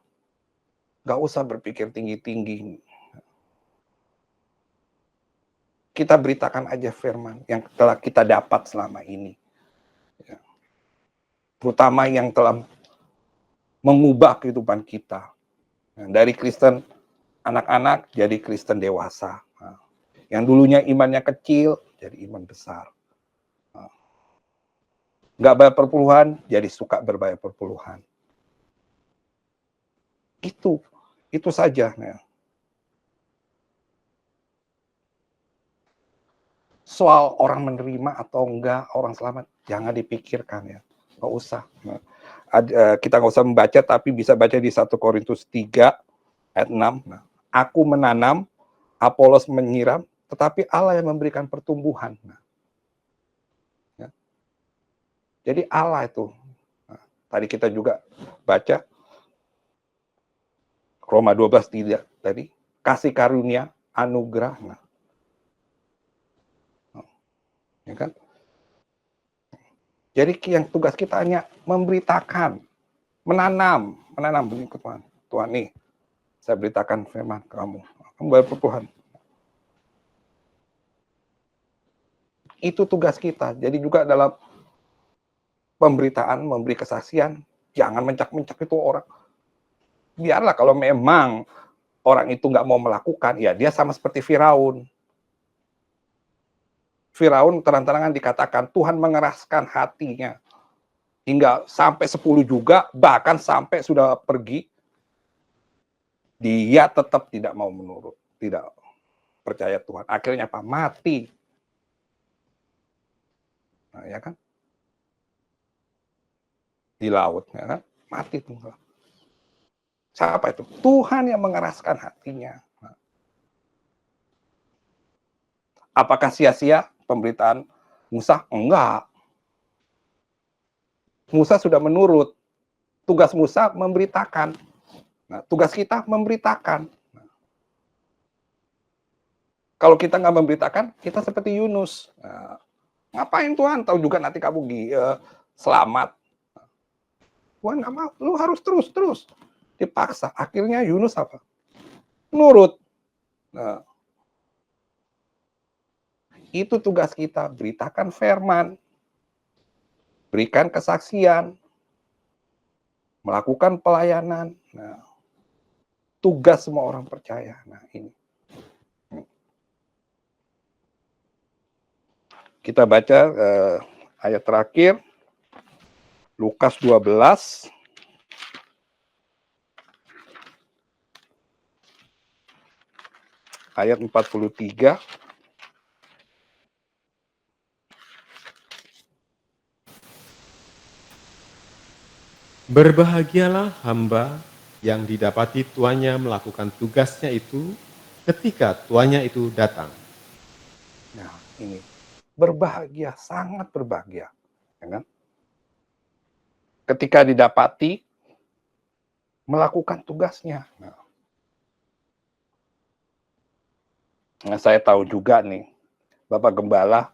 nggak usah berpikir tinggi-tinggi. Kita beritakan aja firman yang telah kita dapat selama ini. Ya. Terutama yang telah mengubah kehidupan kita. Nah, dari Kristen anak-anak jadi Kristen dewasa. Nah, yang dulunya imannya kecil jadi iman besar. Nah, nggak bayar perpuluhan jadi suka berbayar perpuluhan. Itu saja. Nah. Soal orang menerima atau enggak, orang selamat, jangan dipikirkan ya. Nggak usah. Nah, kita nggak usah membaca, tapi bisa baca di 1 Korintus 3 ayat 6. Nah, aku menanam, Apolos menyiram, tetapi Allah yang memberikan pertumbuhan. Nah, ya. Jadi Allah itu. Nah, tadi kita juga baca Roma 12 tidak tadi, kasih karunia, anugerah. Nah, ya kan? Jadi yang tugas kita hanya memberitakan, menanam berikut Tuhan. Tuhan nih, saya beritakan firman kamu bayar perpuluhan. Itu tugas kita. Jadi juga dalam pemberitaan, memberi kesaksian, jangan mencak-mencak itu orang. Biarlah kalau memang orang itu nggak mau melakukan, ya dia sama seperti Firaun. Firaun terang-terangan dikatakan Tuhan mengeraskan hatinya. Hingga sampai 10 juga, bahkan sampai sudah pergi, dia tetap tidak mau menurut, tidak percaya Tuhan. Akhirnya apa? Mati. Nah, ya kan? Di laut, ya kan? Mati tuh. Siapa itu? Tuhan yang mengeraskan hatinya. Nah, apakah sia-sia pemberitaan Musa? Enggak. Musa sudah menurut. Tugas Musa memberitakan. Nah, tugas kita memberitakan. Nah, kalau kita nggak memberitakan, kita seperti Yunus. Nah, ngapain Tuhan? Tahu juga nanti kamu selamat. Tuhan nggak mau. Lu harus terus. Dipaksa. Akhirnya Yunus apa? Nurut. Nah, itu tugas kita. Beritakan firman. Berikan kesaksian. Melakukan pelayanan. Nah, tugas semua orang percaya. Nah, ini. Kita baca ayat terakhir. Lukas 12. Ayat 43. Berbahagialah hamba yang didapati tuannya melakukan tugasnya itu ketika tuannya itu datang. Nah, ini berbahagia, sangat berbahagia, ya kan? Ketika didapati melakukan tugasnya. Nah, saya tahu juga nih, Bapak Gembala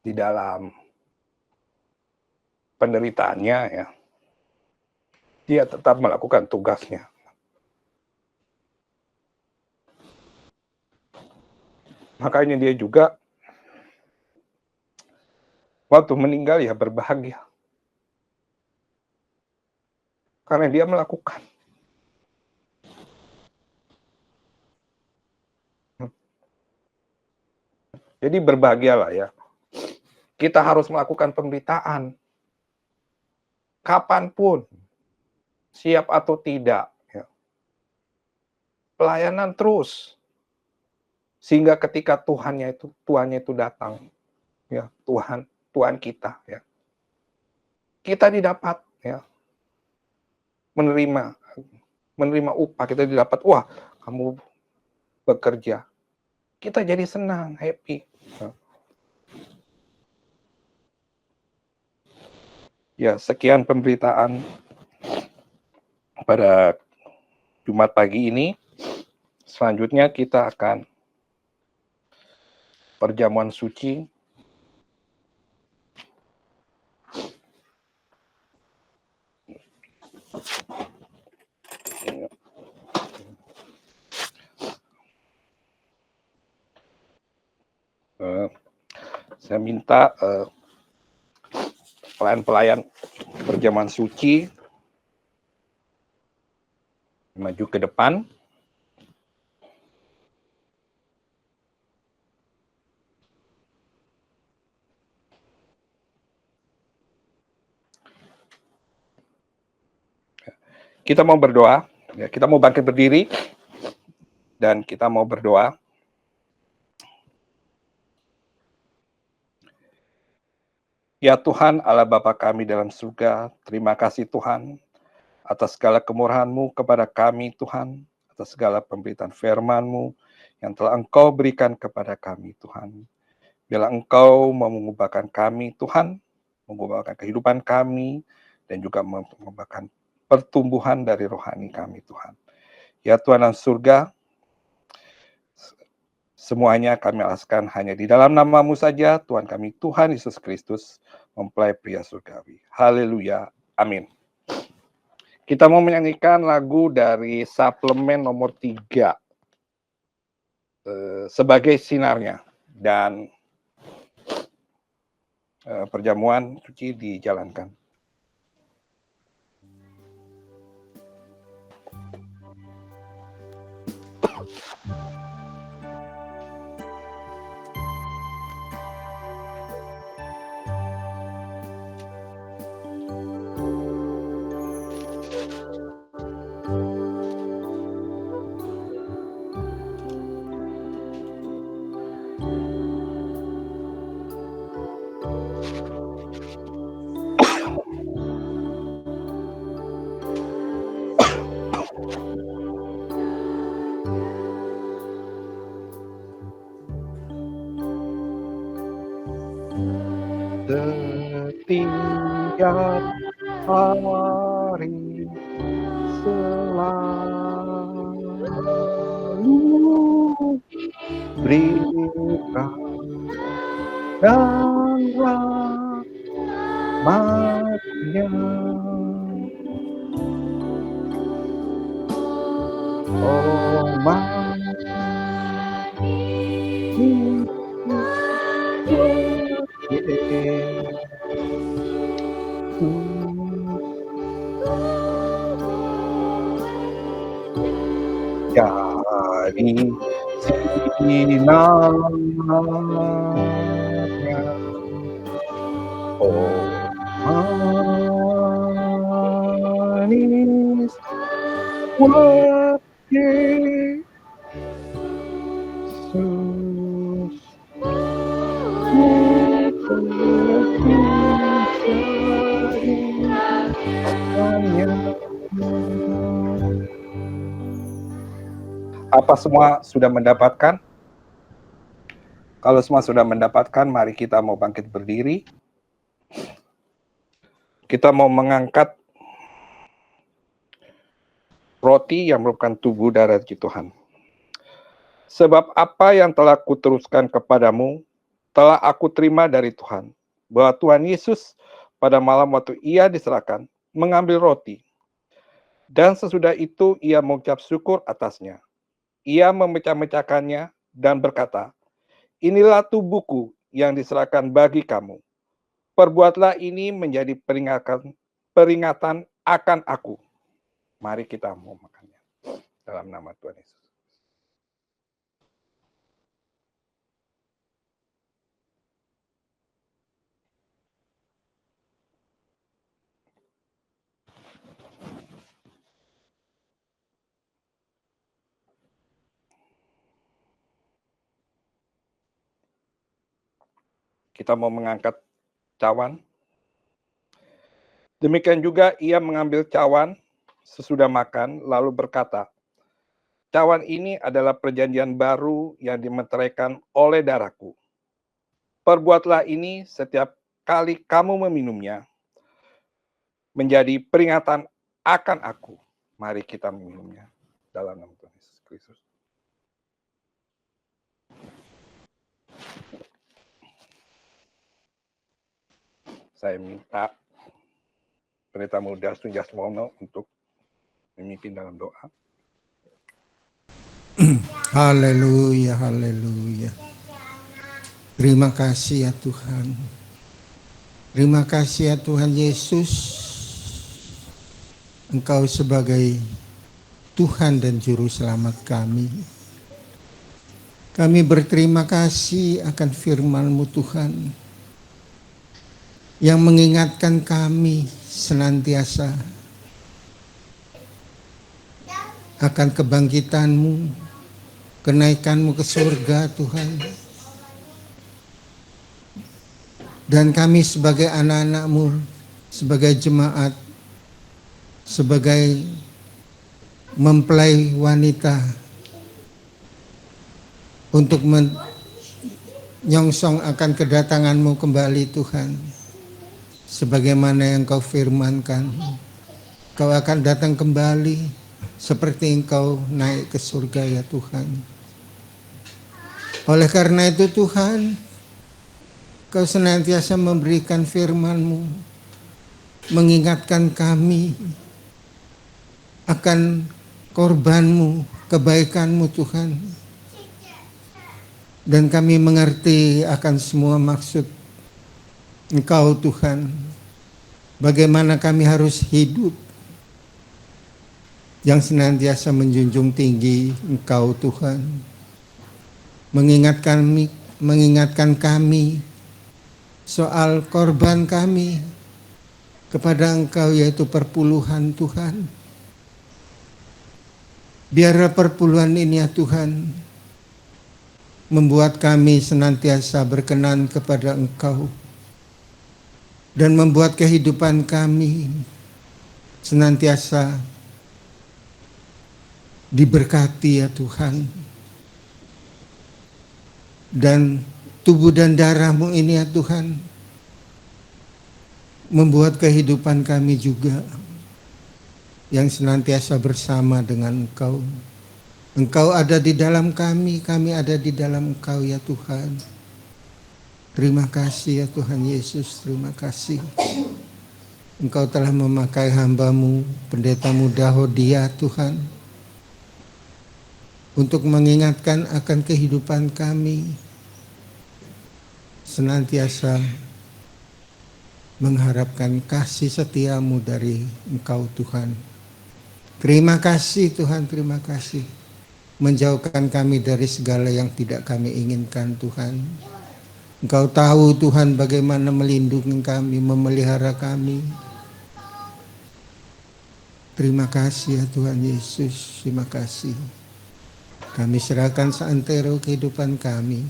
di dalam penderitaannya ya, dia tetap melakukan tugasnya. Makanya dia juga waktu meninggal ya berbahagia. Karena dia melakukan. Jadi berbahagialah ya. Kita harus melakukan pemberitaan. Kapanpun. Siap atau tidak. Ya. Pelayanan terus. Sehingga ketika tuannya itu datang. Ya, Tuhan kita. Ya. Kita didapat. Ya. Menerima upah. Kita didapat. Wah, kamu bekerja. Kita jadi senang, happy. Ya, sekian pemberitaan pada Jumat pagi ini. Selanjutnya kita akan perjamuan suci. Saya minta pelayan-pelayan perjamuan suci maju ke depan. Kita mau berdoa, ya, kita mau bangkit berdiri dan kita mau berdoa. Ya Tuhan, Allah Bapa kami dalam surga, terima kasih Tuhan atas segala kemurahan-Mu kepada kami Tuhan, atas segala pemberitaan firman-Mu yang telah Engkau berikan kepada kami Tuhan. Bila Engkau mau mengubahkan kami Tuhan, mengubahkan kehidupan kami, dan juga mengubahkan pertumbuhan dari rohani kami Tuhan. Ya Tuhan dalam surga, semuanya kami alaskan hanya di dalam nama-Mu saja, Tuhan kami, Tuhan Yesus Kristus, mempelai pria surgawi. Haleluya. Amin. Kita mau menyanyikan lagu dari suplemen nomor 3, sebagai sinarnya. Dan perjamuan suci dijalankan. Setiap hari selalu berikan dan rahmat-Nya. Oh, jadi sinarnya, oh manis buat Yesus, apa semua sudah mendapatkan? Kalau semua sudah mendapatkan, mari kita mau bangkit berdiri. Kita mau mengangkat roti yang merupakan tubuh darah Tuhan. Sebab apa yang telah kuteruskan kepadamu, telah aku terima dari Tuhan. Bahwa Tuhan Yesus pada malam waktu ia diserahkan, mengambil roti. Dan sesudah itu ia mengucap syukur atasnya. Ia memecah-mecahkannya dan berkata, inilah tubuhku yang diserahkan bagi kamu. Perbuatlah ini menjadi peringatan akan aku. Mari kita mau makannya. Dalam nama Tuhan Yesus. Kita mau mengangkat cawan. Demikian juga ia mengambil cawan sesudah makan, lalu berkata, cawan ini adalah perjanjian baru yang dimeteraikan oleh darahku. Perbuatlah ini setiap kali kamu meminumnya, menjadi peringatan akan aku. Mari kita meminumnya dalam nama Tuhan Yesus Kristus. Saya minta Pendeta Muda Sunjaswono untuk memimpin dalam doa. Haleluya, haleluya. Terima kasih ya Tuhan. Terima kasih ya Tuhan Yesus. Engkau sebagai Tuhan dan Juru Selamat kami. Kami berterima kasih akan firman-Mu Tuhan, yang mengingatkan kami senantiasa akan kebangkitan-Mu, kenaikan-Mu ke surga Tuhan. Dan kami sebagai anak-anak-Mu, sebagai jemaat, sebagai mempelai wanita, untuk menyongsong akan kedatangan-Mu kembali Tuhan. Sebagaimana yang Kau firmankan, Kau akan datang kembali seperti Engkau naik ke surga ya Tuhan. Oleh karena itu Tuhan, Kau senantiasa memberikan firman-Mu, mengingatkan kami akan korban-Mu, kebaikan-Mu Tuhan. Dan kami mengerti akan semua maksud Engkau Tuhan, bagaimana kami harus hidup yang senantiasa menjunjung tinggi Engkau Tuhan, mengingatkan kami soal korban kami kepada Engkau, yaitu perpuluhan Tuhan. Biarlah perpuluhan ini ya Tuhan membuat kami senantiasa berkenan kepada Engkau dan membuat kehidupan kami senantiasa diberkati ya Tuhan. Dan tubuh dan darah-Mu ini ya Tuhan membuat kehidupan kami juga yang senantiasa bersama dengan Engkau. Engkau ada di dalam kami ada di dalam Engkau ya Tuhan. Terima kasih ya Tuhan Yesus, terima kasih. Engkau telah memakai hamba-Mu, pendeta muda Hodia Tuhan, untuk mengingatkan akan kehidupan kami, senantiasa mengharapkan kasih setia-Mu dari Engkau Tuhan. Terima kasih Tuhan, terima kasih. Menjauhkan kami dari segala yang tidak kami inginkan Tuhan. Engkau tahu Tuhan bagaimana melindungi kami, memelihara kami. Terima kasih ya Tuhan Yesus, terima kasih. Kami serahkan seantero kehidupan kami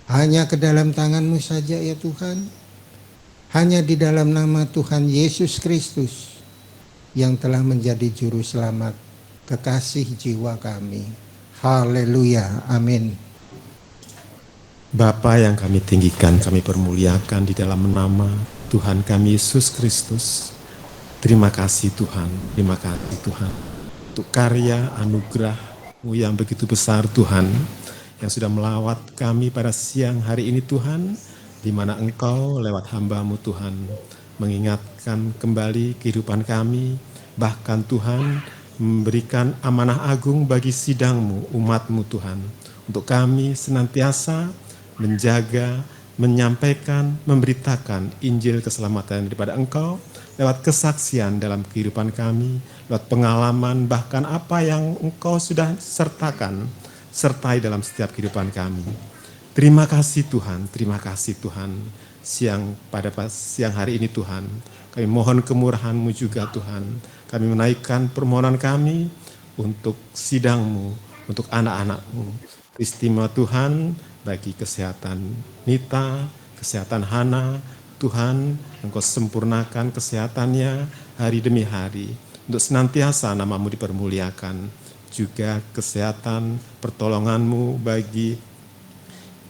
hanya ke dalam tangan-Mu saja ya Tuhan. Hanya di dalam nama Tuhan Yesus Kristus yang telah menjadi juru selamat kekasih jiwa kami. Haleluya, amin. Bapa yang kami tinggikan, kami permuliakan di dalam nama Tuhan kami Yesus Kristus. Terima kasih Tuhan, terima kasih Tuhan untuk karya anugerah-Mu yang begitu besar Tuhan, yang sudah melawat kami pada siang hari ini Tuhan, di mana Engkau lewat hamba-Mu Tuhan mengingatkan kembali kehidupan kami, bahkan Tuhan memberikan amanah agung bagi sidang-Mu, umat-Mu Tuhan, untuk kami senantiasa menjaga, menyampaikan, memberitakan Injil keselamatan daripada Engkau lewat kesaksian dalam kehidupan kami, lewat pengalaman, bahkan apa yang Engkau sudah sertai dalam setiap kehidupan kami. Terima kasih Tuhan, terima kasih Tuhan. Pada siang hari ini Tuhan, kami mohon kemurahan-Mu juga Tuhan. Kami menaikkan permohonan kami untuk sidang-Mu, untuk anak-anak-Mu. Istimewa Tuhan bagi kesehatan Nita, kesehatan Hana, Tuhan Engkau sempurnakan kesehatannya hari demi hari. Untuk senantiasa nama-Mu dipermuliakan. Juga kesehatan pertolongan-Mu bagi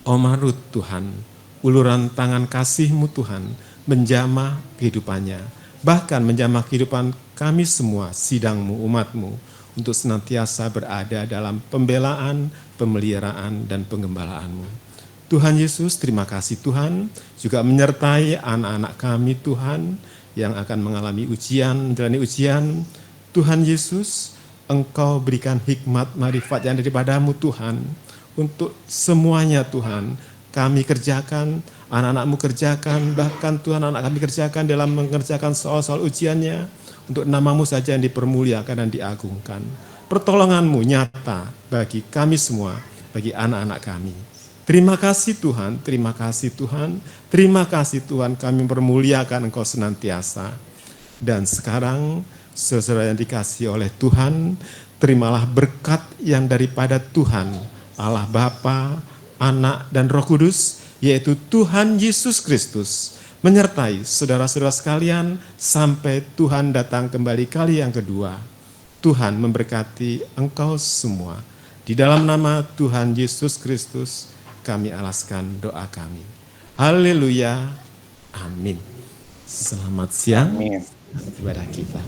Oma Ruth Tuhan, uluran tangan kasih-Mu Tuhan, menjamah kehidupannya, bahkan menjamah kehidupan kami semua, sidang-Mu, umat-Mu, untuk senantiasa berada dalam pembelaan, pemeliharaan, dan pengembalaan-Mu. Tuhan Yesus, terima kasih Tuhan, juga menyertai anak-anak kami Tuhan, yang akan mengalami menjalani ujian. Tuhan Yesus, Engkau berikan hikmat, marifat yang daripada-Mu Tuhan, untuk semuanya Tuhan, kami kerjakan, anak-anak-Mu kerjakan, bahkan Tuhan anak kami kerjakan dalam mengerjakan soal-soal ujiannya, untuk nama-Mu saja yang dipermuliakan dan diagungkan. Pertolongan-Mu nyata bagi kami semua, bagi anak-anak kami. Terima kasih Tuhan, terima kasih Tuhan, terima kasih Tuhan, kami permuliakan Engkau senantiasa. Dan sekarang, saudara yang dikasihi oleh Tuhan, terimalah berkat yang daripada Tuhan, Allah Bapa, Anak, dan Roh Kudus, yaitu Tuhan Yesus Kristus, menyertai saudara-saudara sekalian sampai Tuhan datang kembali kali yang kedua. Tuhan memberkati engkau semua. Di dalam nama Tuhan Yesus Kristus, kami alaskan doa kami. Haleluya. Amin. Selamat siang. Amin. Ibadah kita.